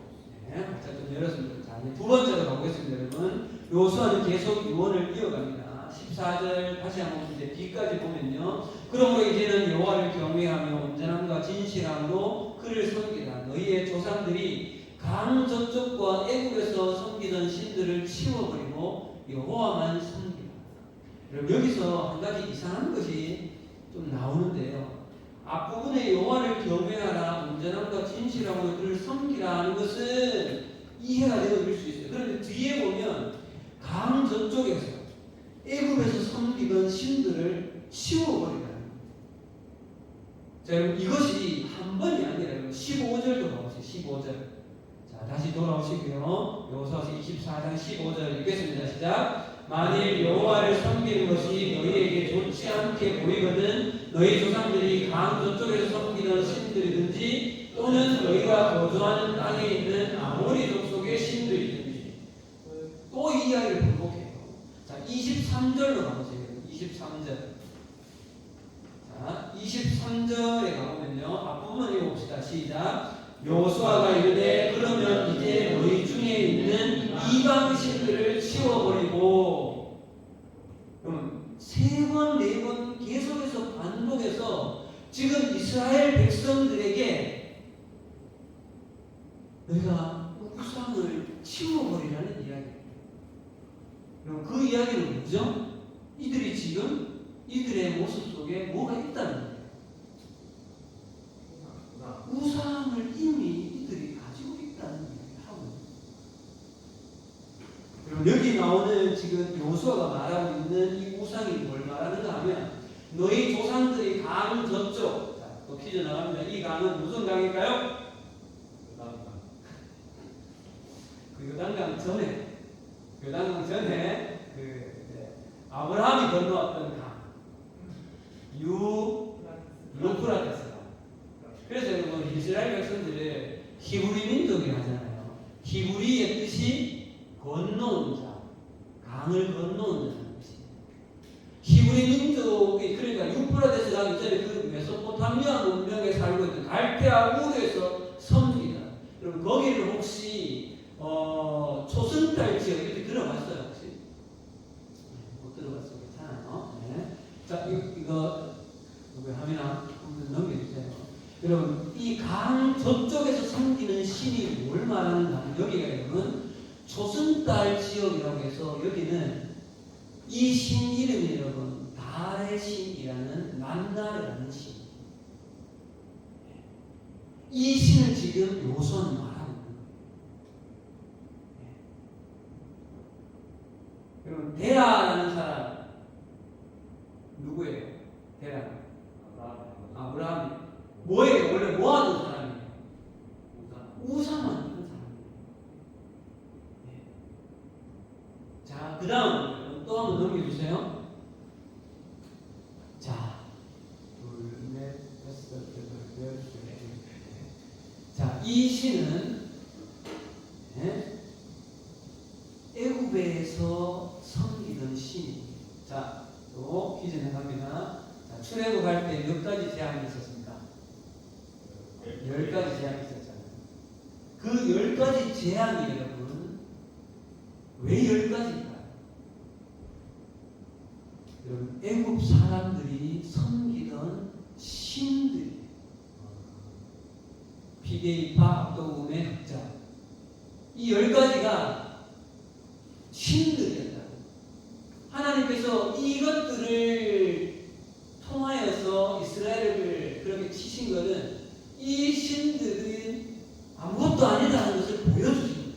활짝 좀 열었습니다. 자, 이제 두 번째로 가보겠습니다. 여러분, 요수아는 계속 유언을 이어갑니다. 14절 다시 한번 이제 뒤까지 보면요. 그러므로 이제는 여호와를 경외하며 온전함과 진실함으로 그를 섬기라. 너희의 조상들이 강 저쪽과 애굽에서 섬기던 신들을 치워버리고 여호와만 섬기라. 여러분, 여기서 한 가지 이상한 것이 좀 나오는데요. 앞부분에 여호와를 경외하라, 온전함과 진실함으로 그를 섬기라 하는 것은 이해가 되어질 수 있어요. 그런데 뒤에 보면 강 저쪽에서 애굽에서 섬기던 신들을 치워버리라. 자, 여러분, 이것이 한 번이 아니라 15절도 나오세요. 15절. 자, 다시 돌아오시고요. 여호수아서 24장 15절 읽겠습니다. 시작. 만일 여호와를 섬기는 것이 너희에게 좋지 않게 보이거든 너희 조상들이 강 저쪽에서 섬기던 신들이든지 또는 너희가 거주하는 땅에 있는 아모리 족속의 신들이든지 또 이 이야기를 반복해요. 자, 23절로 가보세요. 23절. 자, 23절에 가보면요. 앞부분 읽어봅시다. 시작. 여호수아가 이르되 그러면 이제 너희 중에 있는 이방 신들을 치워버리고, 그럼 3번, 4번 계속해서 반복해서 지금 이스라엘 백성들에게 너희가 우상을 치워버리라는 이야기예요. 그럼 그 이야기는 뭐죠? 이들이 지금 이들의 모습 속에 뭐가 있다는 거예요. 우상을 이미 이들이 가지고 있다는 얘기를 하고 있어요. 그럼 여기 나오는 지금 여호수아가 말하고 있는 이 우상이 뭘 말하는가 하면 너희 조상들이 강 저쪽, 자, 또 퀴즈 나갑니다. 이 강은 무슨 강일까요? 그 요단강 전에 아브라함이 건너왔던 강 유프라테스 강. 그래서 여러분 이스라엘 백성들을 히브리 민족이 하잖아요. 히브리의 뜻이 건너온 자, 강을 건너온 자라는 뜻이에요. 히브리 민족이 그러니까 유프라테스 강 이전에 그 메소포타미아 문명에 살고 있던 갈대아 우르에서 섬기다. 여러분 거기를 혹시 초승달 지역 이렇게 들어봤어요 혹시? 못 들어봤어요. 괜찮아요. 네. 자 이거 화면아 한번 넘겨주세요. 여러분 이 강 저쪽에서 섬기는 신이 뭘 말하는가 하면 여기가 여러분 초승달 지역이라고 해서 여기는 이 신 이름이 여러분 달의 신이라는 난나르라는 신. 이 신을 지금 요소는 말하고 있는 거예요. 여러분 데라라는 사람 누구예요? 데라 아브라함. 뭐예요? 원래 뭐 하는 사람이에요? 우상 만드는 사람이에요. 네. 자, 그 다음 또 한번 넘겨주세요. 자, 둘, 넷, 다섯, 여섯, 열, 자, 이 신은 애굽에서 섬기던 신이에요. 자, 또 퀴즈 나갑니다. 자, 출애굽할 때 몇 가지 재앙이 있었습니까? 10가지 재앙이 있었잖아요. 그 10가지 재앙이 여러분 왜 10가지일까요? 여러분 애굽 사람들이 섬기던 신들이에요. 피게이파, 압도금의 흑자. 이 10가지가 신들이었다고. 하나님께서 이것들을 통하여서 이스라엘을 그렇게 치신 것은 이 신들은 아무것도 아니라는 것을 보여주신 거예요.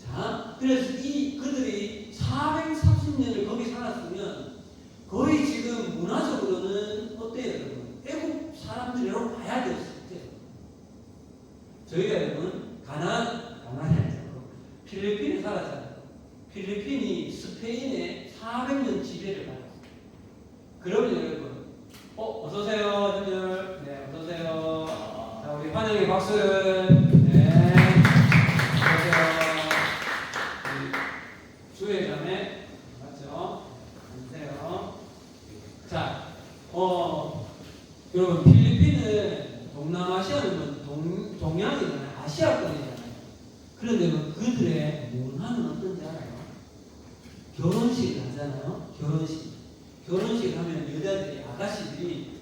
자, 그래서 그들이 430년을 거기 살았으면 거의 지금 문화적으로는 어때요, 여러분? 애국 사람들이라고 봐야 됐을 때요. 저희가 여러분 가나안에 필리핀에 살았잖아요. 필리핀이 스페인의 400년 지배를 받았어요. 그러면 여러분, 어서오세요, 선생님. 네, 어서오세요. 자, 우리 환영의 박수. 네. 어서오세요. 우리 주회장에, 맞죠? 앉으세요. 자, 여러분, 필리핀은 동남아시아는 동양이잖아요. 아시아권이잖아요. 그런데 그들의 문화는 어떤지 알아요? 결혼식을 하잖아요. 결혼식 하면 여자들이, 아가씨들이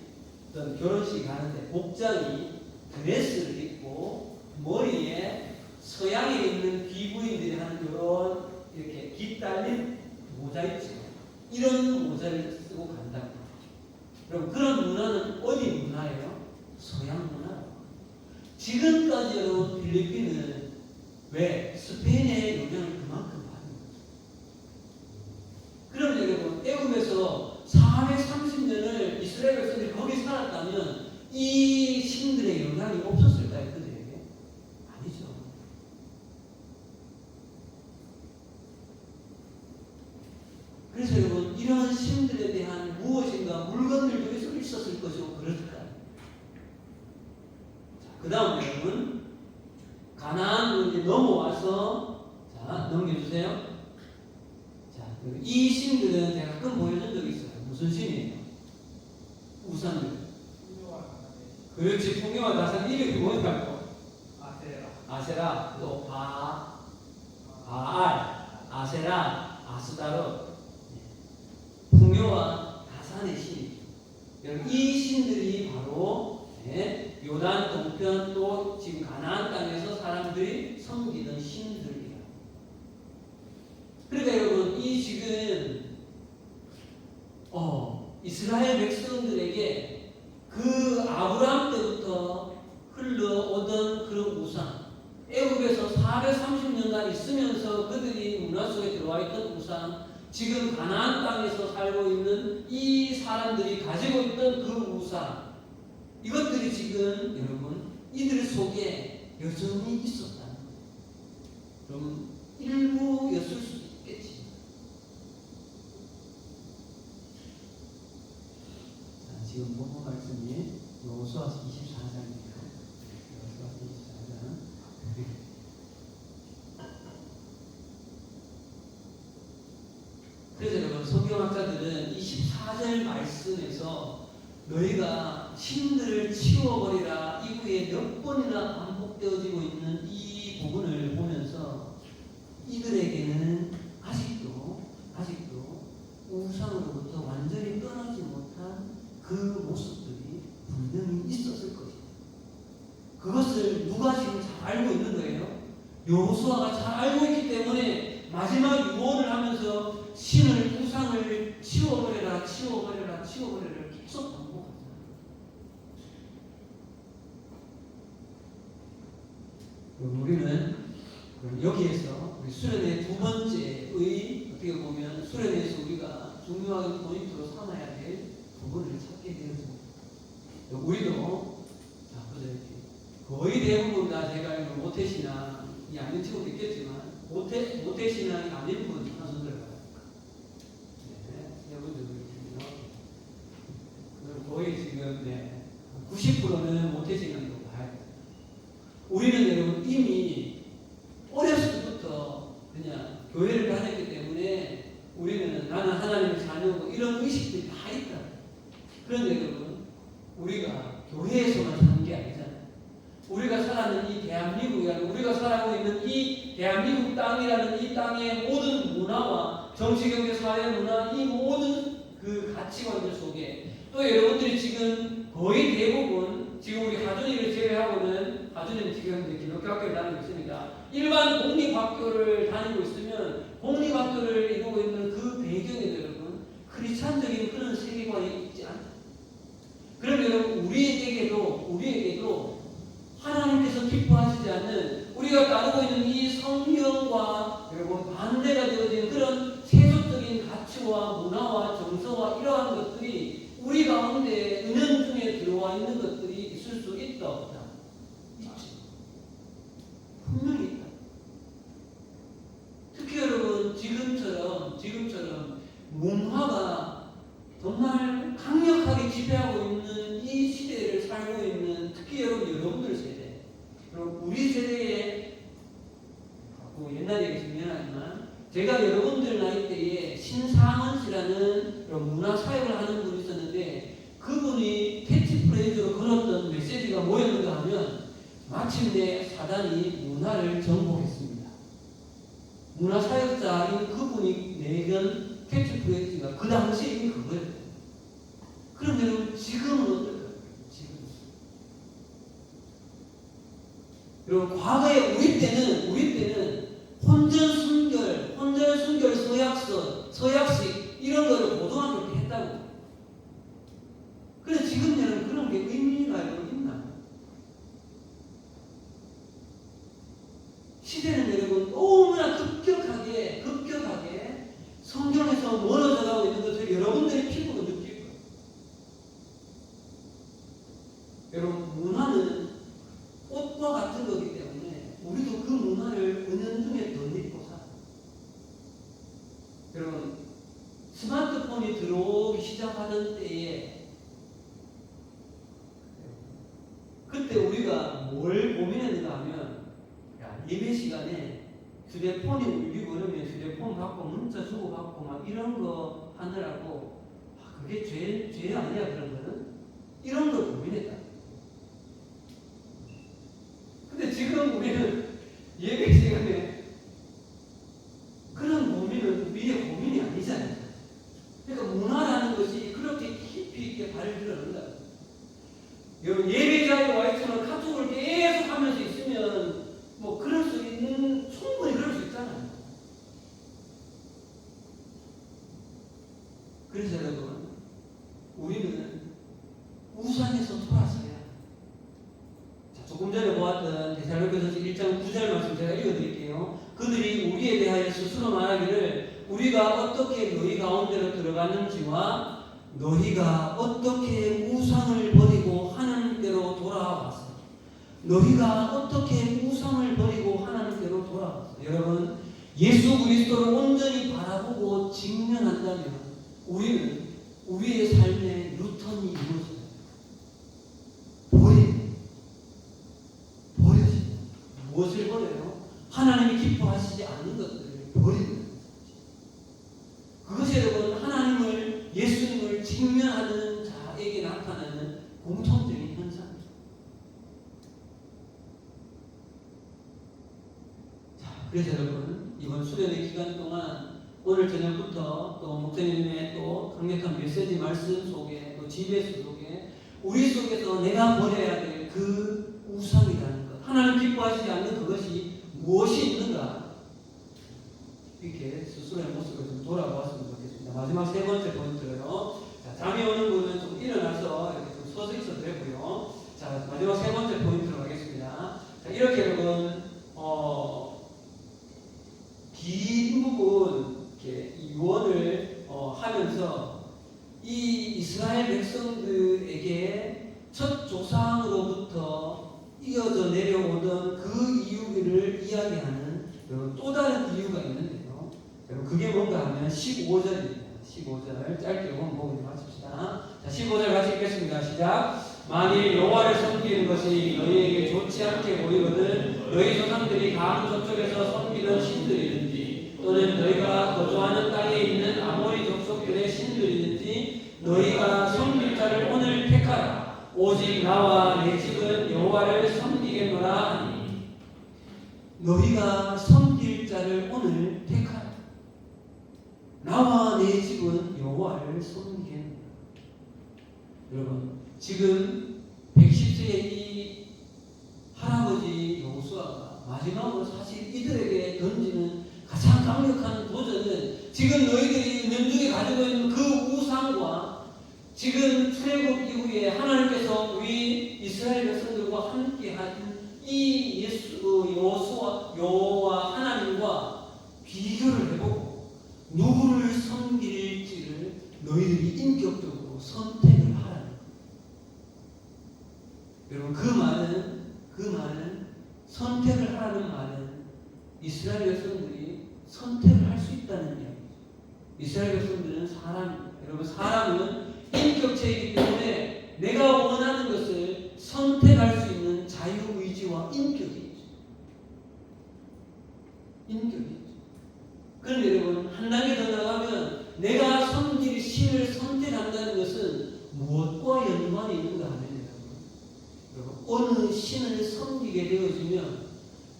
어떤 결혼식 하는데 복장이 드레스를 입고 머리에 서양에 있는 귀부인들이 하는 이런 이렇게 깃 달린 모자 있죠. 이런 모자를 쓰고 간다고. 그럼 그런 문화는 어디 문화예요? 서양 문화. 지금까지 여러분 필리핀은 왜? 스페인의 영향을 그만큼 받는 거죠. 그럼 여러분 애굽에서 430년을 이스라엘 백성들이 거기 살았다면 이 신들의 영향이 없었을까요? 그들에게? 아니죠. 이들에 대한 무엇인가 물건들도 있었을 것이고 그렇다. 그 다음 여러분 가나안으로 이제 넘어와서 자 넘겨주세요. 자, 이 신들은 제가 가끔 보여준 적이 있어요. 무슨 신이에요? 우상들. 그렇지. 풍요와 다산 이름이 뭐냐고? 아세라, 또 바알, 아세라, 아스다롯. 풍요와 다산의 신. 이 신들이 바로 요단 동편 또 지금 가나안 땅에서 사람들이 섬기던 신들이에요. 그러니까 여러분 이 지금 이스라엘 백성들에게 그 아브라함 때부터 흘러오던 그런 우상, 애굽에서 430년간 있으면서 그들이 문화 속에 들어와 있던 우상, 지금 가나안 땅에서 살고 있는 이 사람들이 가지고 있던 그 우상, 이것들이 지금 여러분 이들 속에 여전히 있었다는 거예요. 좀 일부였을 수도 있겠지. 자, 지금 본문 말씀이 여호수아 24장이에요. 여호수아 24장. 그래서 여러분 성경학자들은 24절 말씀에서 너희가 신들을 치워버리라 이후에 몇 번이나 반복되어지고 있는 이 부분을 보면서 이들에게는 아직도 우상으로부터 완전히 떠나지 못한 그 모습들이 분명히 있었을 것이다. 그것을 누가 지금 잘 알고 있는 거예요? 여호수아가 잘 알고 있기 때문에 마지막 유언을 하면서 신을 우상을 치워버려라 계속 반복합니다. 우리는 여기에서 우리 수련의 두 번째의 어떻게 보면 수련에서 우리가 중요한 포인트로 삼아야 될 부분을 찾게 되었습니다. 우리도 자 보자 이렇게 거의 대부분 다 제가 모태신앙이 아닌 친구도 있겠지만 모태신앙이 아닌 분 하나 손 들어봐요. 네, 여러분들 거의 지금 90%는 모태신앙이라고 봐야 돼요. 우리는 여러분 이미 어렸을 때부터 그냥 교회를 다녔기 때문에 우리는 나는 하나님의 자녀고 이런 의식들이 다 있다. 그런데 여러분 우리가 교회에서만 사는 게 아니잖아요. 우리가 살아가는 이 대한민국이 아니고 우리가 살아가고 있는 이 대한민국 땅이라는 이 땅의 모든 문화와 정치, 경제, 사회, 문화 이 모든 그 가치관들 속에 또 여러분들이 지금 거의 대부분 지금 우리 하준이를 제외하고는 하준이는 지금 기독교 학교를 다니고 있습니다. 일반 공립학교를 다니고 있으면 공립학교를 이루고 있는 그 배경에 여러분 크리스찬적인 그런 세계관이 있지 않다. 그럼 여러분 우리에게도 하나님께서 기뻐하시지 않는 우리가 따르고 있는 이 성경과 여러분 반대가 되어진 그런 세속적인 가치와 문화와 정서와 이러한 것들이 우리 가운데 은연중에 들어와 있는 것들이 있을 수 있다 없다? 있지. 분명히 있다. 특히 여러분 지금처럼 문화가 정말 강력하게 지배하고 있는 이 시대를 살고 있는 특히 여러분들 세대, 그리고 우리 세대에 옛날 얘기 좀 미안하지만 제가 여러분들 나이 때에 신상원 씨라는 문화 사역을 하는 분이 있었는데 그분이 캐치프레이즈로 걸었던 메시지가 뭐였는가 하면 마침내 사단이 문화를 정복했습니다. 문화 사역자인 그분이 내건 캐치프레이즈가 그 당시에 이미 그거였어요. 그럼 여러분 지금은 어떨까요? 여러분 과거에 우리 때는 혼전순결 서약식 이런 거를 고등학교 때 했다고. 그래서 지금 여러분 그런 게 의미가 있나요? 시대는 여러분 너무나 급격하게 성경에서 멀어져 가고 있는 것을 여러분들이 피부로 느낄 거예요. 여러분 문화는 꽃과 같은 거기 때문에 우리도 그 문화를 은연중에 덧입고 살아요. 여러분 스마트폰이 들어오기 시작하던 때에 그때 우리가 뭘 고민했는가 하면 예배 시간에 휴대폰이 울리고 그러면 휴대폰 받고 문자 주고받고 막 이런 거 하느라고 그게 죄 아니야 그런 거는? 이런 걸 고민했다. 근데 지금 우리는 예배 시간에 그런 고민은 우리의 고민이 아니잖아요. 그러니까 문화라는 것이 그렇게 깊이 있게 발을 들어는다. 예배자에 와 있으면 카톡을 계속 하면서 있으면 뭐 그럴 수 있는, 충분히 그럴 수 있잖아요. 그래서 여러분, 우리는 우상에서 돌아서야. 자, 조금 전에 보았던 데살로니가전서 1장 9절 말씀 제가 읽어드릴게요. 그들이 우리에 대하여 스스로 말하기를 우리가 어떻게 너희 가운데로 들어갔는지와 너희가 어떻게 우상을 버리고 하나님께로 돌아왔어. 너희가 어떻게 우상을 버리고 하나님께로 돌아왔어. 여러분, 예수 그리스도를 온전히 바라보고 직면한다면 우리는 우리의 삶에 유턴이 이루어져요. 버려져요. 무엇을 버려요? 하나님이 기뻐하시지 않는 것들을 버리는 거죠. 그것이 여러분, 하나님을, 예수님을 직면하는 자에게 나타나는 공통적인 현상입니다. 자, 그래서 여러분, 이번 수련회 기간 동안 오늘 저녁부터 또 목사님의 또 강력한 메시지 말씀 속에 또 지배수 속에 우리 속에서 내가 버려야 될 그 우상이라는 것, 하나님 기뻐하시지 않는 그것이 무엇이 있는가, 이렇게 스스로의 모습을 좀 돌아보았으면 좋겠습니다. 마지막 세 번째 포인트로요. 자, 잠이 오는 분은 좀 일어나서 이렇게 좀 서서 있어도 되고요. 자, 마지막 세 번째 포인트로 가겠습니다. 자, 이렇게 여러분, 긴 부분 이렇게 유언을 하면서 이 이스라엘 백성들에게 첫 조상으로부터 이어져 내려오던 그 이유를 이야기하는 또 다른 이유가 있는데요. 그게 뭔가 하면 15절입니다. 15절 짧게 한번 보고 마칩시다. 자, 15절 같이 읽겠습니다. 시작. 만일 여호와를 섬기는 것이 너희에게 좋지 않게 보이거든 너희 조상들이 강 저쪽에서 섬기던 신들이든지 또는 너희가 거주하는 땅에 있는 아모리 족속들의 신들이든지 너희가 섬길 자를 오늘 택하라. 오직 나와 내 집은 여호와를 섬기겠노라 하니. 너희가 섬길 자를 오늘 택하라. 나와 내 집은 여호와를 섬기겠노라. 여러분, 지금 110세의 이 할아버지 여호수아가 마지막으로 사실 이들에게 던지는 가장 강력한 도전은 지금 너희들이 연중에 가지고 있는 그 우상과 지금 출애굽 이후에 하나님께서 우리 이스라엘 백성들과 함께한 이 여호와 하나님과 비교를 해보고 누구를 섬길지를 너희들이 인격적으로 선택을 하라는 거예요. 여러분, 그 말은 선택을 하라는 말은 이스라엘 백성들이 선택을 할 수 있다는 이야기죠. 이스라엘 백성들은 사람입니다. 여러분, 사람은 인격체이기 때문에 내가 원하는 것을 선택할 수 있는 자유의지와 인격이 있죠. 그런데 여러분, 한 단계 더 나가면 내가 섬길 신을 선택한다는 것은 무엇과 연관이 있는가 하면 여러분, 어느 신을 섬기게 되어지면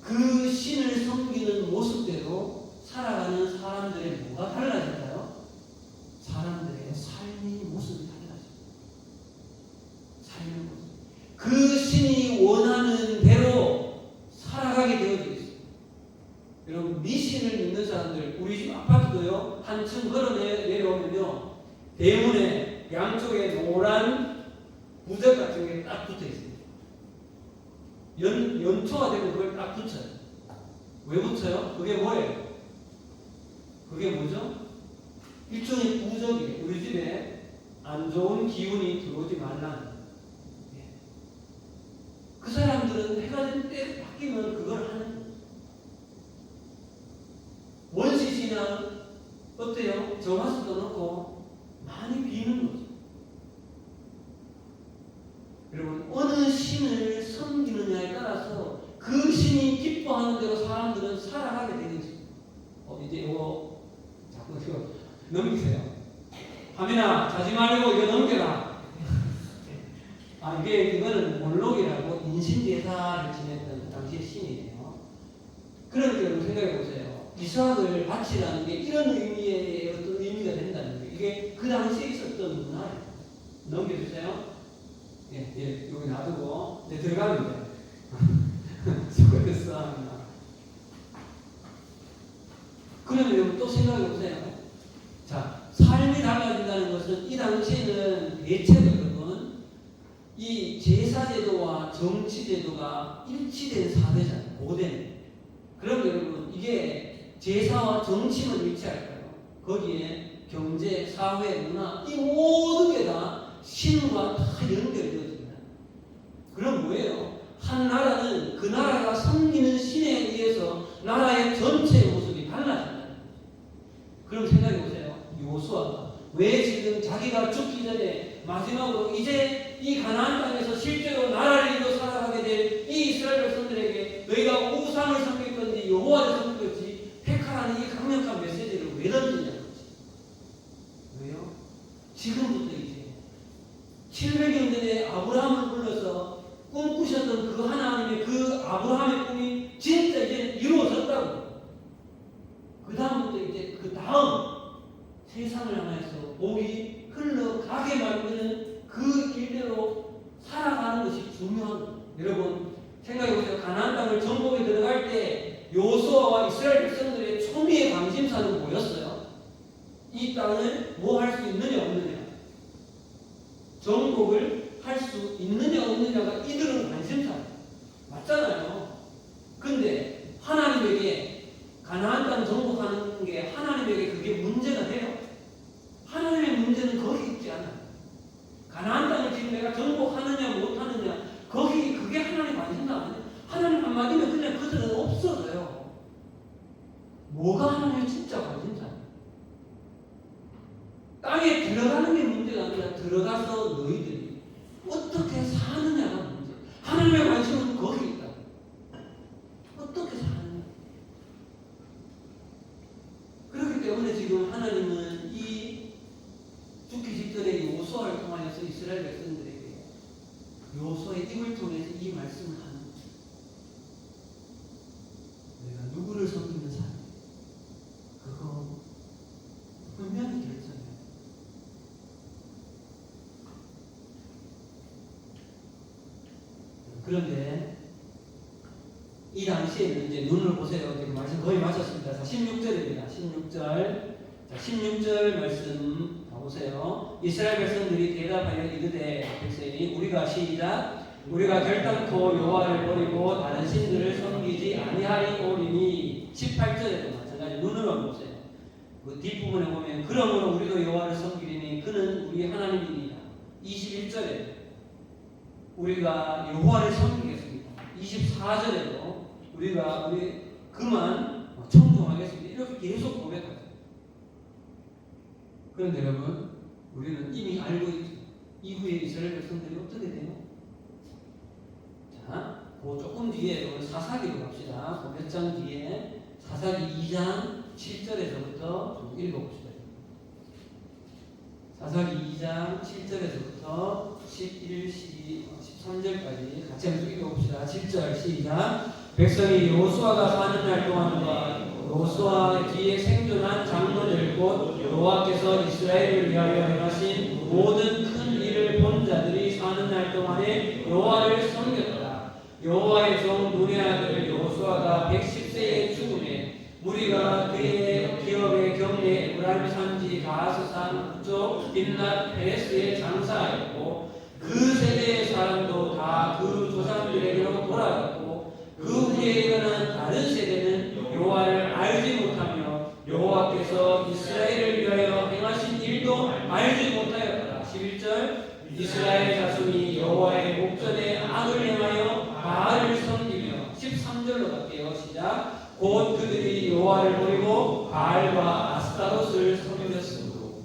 그 신을 섬기는 모습대로 살아가는 사람들의 뭐가 달라질까요? 사람들의 삶의 모습이 달라집니다. 삶의 모습. 그 신이 원하는 대로 살아가게 되어져 있습니다. 여러분, 미신을 믿는 사람들, 우리 집 아파트도요, 한층 걸어 내려오면요, 대문에 양쪽에 노란 부적 같은 게 딱 붙어 있습니다. 연초가 되면 그걸 딱 붙여요. 왜 붙여요? 그게 뭐예요? 그게 뭐죠? 일종의 부적이에요. 우리 집에 안 좋은 기운이 들어오지 말라는. 그 사람들은 해가 될 때 바뀌면 그걸 하는 거예요. 원시신앙 어때요? 정화수도 넣고 많이 비는 살아가게 되겠죠. 이제 이거 자꾸 이거 넘기세요. 하민아 자지 말고 이거 넘겨라. 이거는 몰록이라고 인신제사를 지냈던 당시의 신이에요. 그러니까 여러분 생각해 보세요. 이삭을 바치라는 게 이런 의미의 어떤 의미가 된다는 게 이게 그 당시에 있었던 문화예요. 넘겨주세요. 예, 여기 놔두고 이제 들어가면 돼요. 수고했어. 그러면 여러분 또 생각해 보세요. 자, 삶이 달라진다는 것은 이 당시에는 대체로 여러분 이 제사제도와 정치제도가 일치된 사회잖아요. 고된. 그럼 여러분 이게 제사와 정치만 일치할까요? 거기에 경제, 사회, 문화 이 모든 게 다 신과 다 연결되어집니다. 그럼 뭐예요? 한 나라는 그 나라가 섬기는 신에 의해서 나라의 전체 모습이 달라진다. 그럼 생각해 보세요. 요수아가 왜 지금 자기가 죽기 전에 마지막으로 이제 이 가나안 땅에서 실제로 나라를 이루어 살아가게 될 이 이스라엘 백성들에게 너희가 우상을 섬길 건지 여호와를 섬길 건지 택하라는 이 강력한 메시지를 왜 던지냐는 거지. 왜요? 지금부터 이제 700년 전에 아브라함을 불러서 꿈꾸셨던 그 하나님의 그 아브라함의 꿈이 진짜 이제 이루어졌다고. 그 다음부터 이제 그 다음 세상을 향해서 복이 흘러가게 만드는 그 길대로 살아가는 것이 중요한 거예요. 여러분 생각해보세요. 가나안 땅을 정복에 들어갈 때 요수아와 이스라엘 백성들의 초미의 관심사는 뭐였어요? 이 땅을 뭐 할 수 있느냐 없느냐, 정복을 할 수 있느냐 없느냐가 이들은 관심사예요. 맞잖아요. 근데 하나님에게 가나안 땅 정복하는 게 하나님에게 그게 문제가 돼요. 하나님의 문제는 거기 있지 않아요. 가나안 땅을 지금 내가 정복하느냐 못하느냐 그게 하나님 관심사 아니에요. 하나님 한마디면 그냥 그들은 없어져요. 뭐가 하나님의 진짜 관심사예요? 땅에 들어가는 게 문제가 아니라 들어가서 너희들이 어떻게 사느냐가 문제. 하나님의 관심은 거기 있다. 어떻게 사느냐. 그렇기 때문에 지금 하나님은 이 죽기 직전에 요수아를 통하여서 이스라엘 백성들에게 요수아의 입을 통해서 이 말씀을 하는 거죠. 내가 누구를 섬기는 사람, 그거 분명히 결정해요. 그런데 이 당시에는 이제 눈을 보세요. 지금 말씀 거의 마쳤습니다. 자, 16절입니다. 16절. 자, 16절 말씀 보세요. 이스라엘 백성들이 대답하여 이르되 백성이 우리가 시작 우리가 결단코 여호와를 버리고 다른 신들을 섬기지 아니하리오리니 18절에도 마찬가지. 눈으로 보세요. 그 뒷부분에 보면 그러므로 우리도 여호와를 섬기리니 그는 우리 하나님이니라. 21절에 우리가 여호와를 섬기겠습니다. 24절에도 우리가 그만 청종하겠습니다. 이렇게 계속 고백하죠. 그런데 여러분, 우리는 이미 알고 있죠. 이후에 이스라엘 백성들이 어떻게 돼요? 자, 그 조금 뒤에 오늘 사사기로 갑시다. 그 몇 장 뒤에 사사기 2장 7절에서부터 좀 읽어봅시다. 사사기 2장 7절에서부터 11, 12, 13절까지 같이 한번 읽어봅시다. 7절 시작. 백성이 요수아가 사는 날 동안과 요수아 뒤에 생존한 장로들 곧 여호와께서 이스라엘을 위하여 행하신 모든 큰 일을 본 자들이 사는 날 동안에 여호와를 섬겼다. 여호와의 종 눈의 아들 요수아가 110세에 죽음에 무리가 그의 기업의 경내 에브라임 산지 가스산 북쪽 빈낫 페레스에 장사하였고 그 세대의 사람도 다 그 조상들에게로 돌아갔고 그 후에 일어난 다른 세대는 여호와를 알지 못하며 여호와께서 이스라엘을 위하여 행하신 일도 알지 못하였다. 11절 이스라엘 자손이 여호와의 목전에 악을 행하여 바알을 섬기며 13절로 갈게요. 시작. 곧 그들이 여호와를 버리고 바알과 아스타롯을 섬겼으므로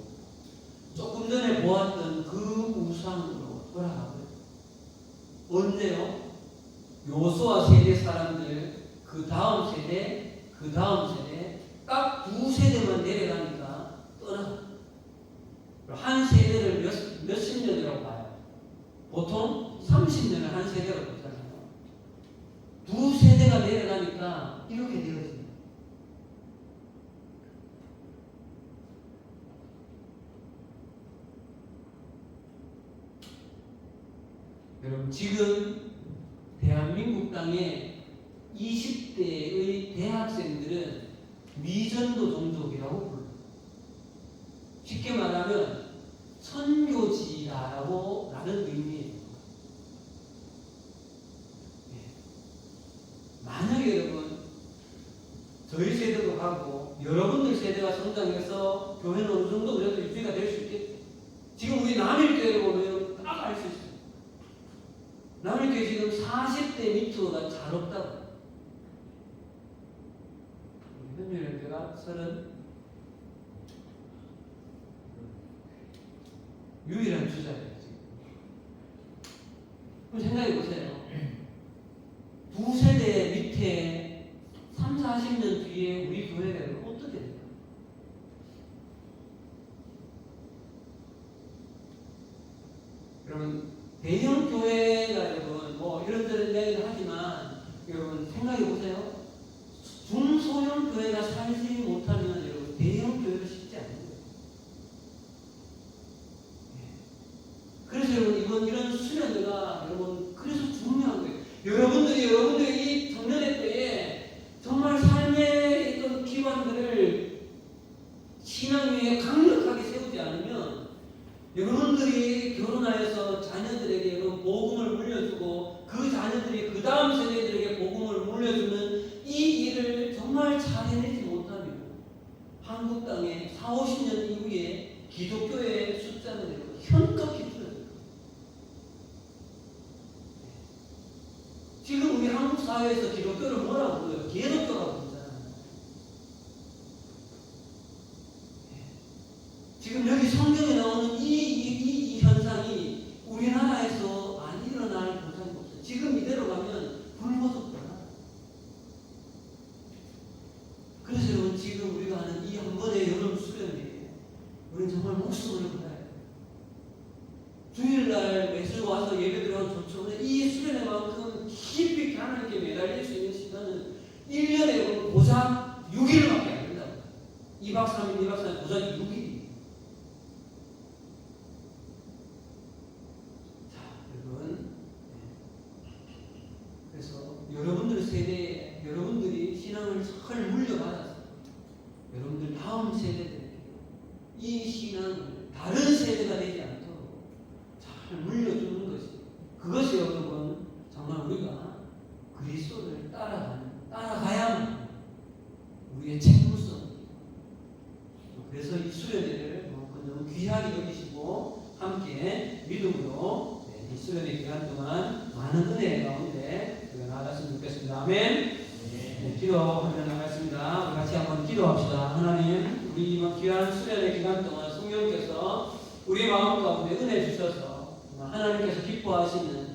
조금 전에 보았던 그 우상으로 돌아가고요. 언제요? 요수아 세대 사람들, 그 다음 세대, 그 다음 세대, 딱 두 세대만 내려가니까 떠나. 한 세대를 몇십 년이라고 봐요. 보통 30년을 한 세대라고 보잖아요. 두 세대가 내려가니까 이렇게 되어집니다. 여러분, 지금 대한민국 땅에 20대의 대학생들은 미전도 종족이라고 불러요. 쉽게 말하면 선교지라고 라는 의미예요. 만약에 여러분, 저희 세대도 가고 여러분들 세대가 성장해서 교회는 어느 정도 그래도 유지가 될 수 있겠죠. 지금 우리 남일교회를 보면 딱 알 수 있어요. 남일교회 지금 40대 밑으로가 잘 없다고. 현명연대가 30 유일한 주자예요. 지금. 그럼 생각해 보세요. 두 세대 밑에 30, 40년 뒤에 우리 교회가 어떻게 될까요? 여러분, 대형 교회가 여러분 뭐 이런저런 이야기를 하지만 여러분 생각해 보세요. 중소형 교회가 살지 못하면 여러분 대형 교회가 쉽지 않아요. 그래서 여러분 이번 이런 수련회가 여러분 그래서 중요한 거예요. 여러분들이 이 청년회 때에 정말 삶의 어떤 기반들을 신앙 위에 강력하게 세우지 않으면 여러분들이 결혼하여서 자녀들에게 복음을 물려주고 그 자녀들이 그 다음 세대들에게 복음을 물려주는 이 일을 정말 잘 해내지 못하면 한국 땅에 4, 50년 이후에 기독교의 숫자는 현격히 줄어들어요. 지금 우리 한국 사회에서 기독교를 뭐라고 불러요? 개독교라고 부르잖아요. 지금 여기 성경에 나오는 이 현상이 우리나라에서 안 일어날 보장이 없어요. 지금 이대로 가면 불모습. 그래서 여러분 지금 우리가 하는 이 한 번의 여름 수련회에 우리는 정말 목숨을 걸어야 돼요. 주일날 매주 와서 예배 드려도 좋죠. 근데 이 수련회만큼 깊이 하나님께 매달릴 수 있는 시간은 1년에 고작 6일밖에 안 된다고. 2박 3일 고작 6일이에요. 자, 여러분, 그래서 여러분들 세대에 여러분들이 신앙을 잘 물려받아서 여러분들 다음 세대들에게 이 신앙을 다른 세대가 되지 않도록 잘 물려주는 것이, 그것이 여러분 정말 우리가 그리스도를 따라가야만 우리의 책무성입니다. 그래서 이 수련회를 너무 귀하게 여기시고 함께 믿음으로 이 수련회 기간 동안 많은 은혜 가운데 우리가 나아갔으면 좋겠습니다. 아멘. 네, 기도하며 나가겠습니다. 우리 같이 한번 기도합시다. 하나님, 우리 이번 귀한 수련회 기간 동안 성령께서 우리 마음 가운데 은혜 주셔서 하나님께서 기뻐하시는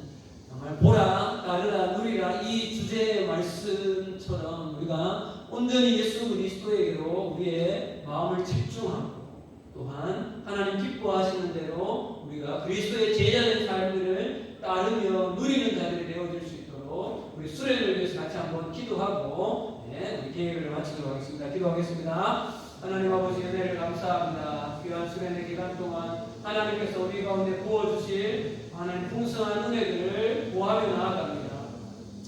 정말 보라, 따르라, 누리라 이 주제의 말씀처럼 우리가 온전히 예수 그리스도에게로 우리의 마음을 집중하고 또한 하나님 기뻐하시는 대로 우리가 그리스도의 제자된 삶들을 따르며 누리는 자들이 되어질 수 있도록 우리 수련을 위해서 같이 한번 기도하고 우리 계획을 마치도록 하겠습니다. 기도하겠습니다. 하나님 아버지 은혜를 감사합니다. 귀한 수련의 기간 동안 하나님께서 우리 가운데 부어주실 하나님 풍성한 은혜들을 구하며 나아갑니다.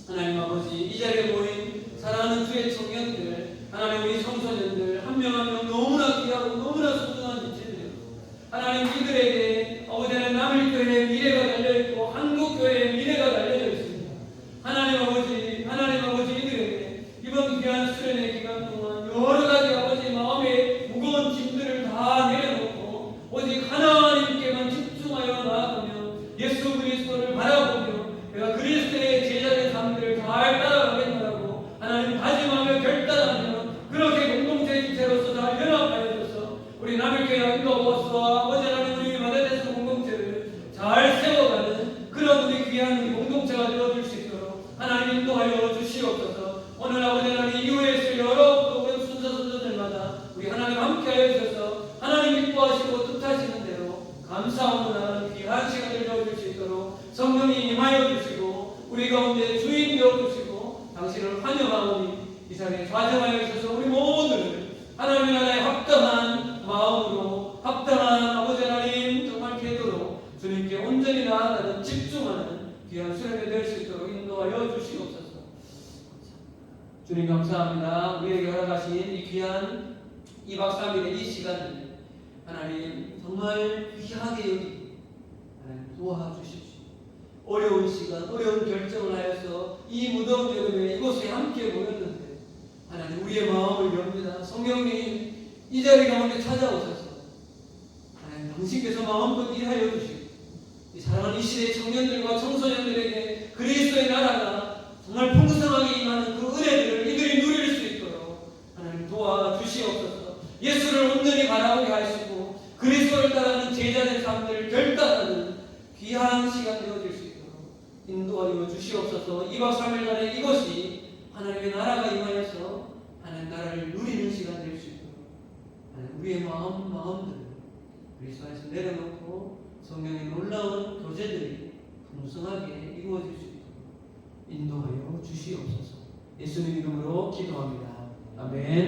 하나님 아버지, 이 자리에 모인 사랑하는 주의 청년들, 하나님 우리 청소년들 한 명 한 명 너무나 귀하고 너무나 소중한 지체들이요. 하나님 이들에게 아버지는 남일교회의 미래가 달려있고 한국교회의 미래가 달려져 있습니다. 하나님 아버지 이들에게 이번 귀한 수련의 기간 동안 여러 가지 아버지 마음의 무거운 짐들을 다 내려놓고 오직 하나님께만 집중하여 나아가며 예수 그리스도를 바라보며 내가 그리스도의 제자된 삶들을 잘 따라가겠노라고 하나님 다짐하며 결단하며 감사하는 귀한 시간을 주어줄 수 있도록 성령이 임하여 주시고 우리 가운데 주인 되어 주시고 당신을 환영하오니 이 자리에 좌정하여 주셔서 우리 모두를 하나님의 나라에 합당한 마음으로 합당한 아버지 하나님 정말 태도로 주님께 온전히 나아가는 집중하는 귀한 수련회 될 수 있도록 인도하여 주시옵소서. 주님 감사합니다. 우리에게 허락하신 이 귀한 2박 3일의 이 시간을 하나님 정말 귀하게 여기 하나님 도와주십시오. 어려운 시간, 어려운 결정을 하여서 이 무더운 여름에 이곳에 함께 모였는데 하나님 우리의 마음을 엽니다. 성령님 이 자리 가운데 찾아오셔서 하나님 당신께서 마음껏 일하여 주시고 이 사랑하는 이 시대의 청년들과 청소년들에게 그리스도의 나라가 정말 풍성하게 임하는 그 은혜들을 이들이 누릴 수 있도록 하나님 도와주시옵소서. 예수를 온전히 바라보게 하시고 그리스도를 따르는 제자된 삶들을 결단하는 귀한 시간 되어질 수 있도록 인도하여 주시옵소서. 2박 3일간의 이것이 하나님의 나라가 임하여서 하나님 나라를 누리는 시간 될 수 있도록 하나님 우리의 마음들을 그리스도 안에서 내려놓고 성령의 놀라운 교제들이 풍성하게 이루어질 수 있도록 인도하여 주시옵소서. 예수님 이름으로 기도합니다. 아멘.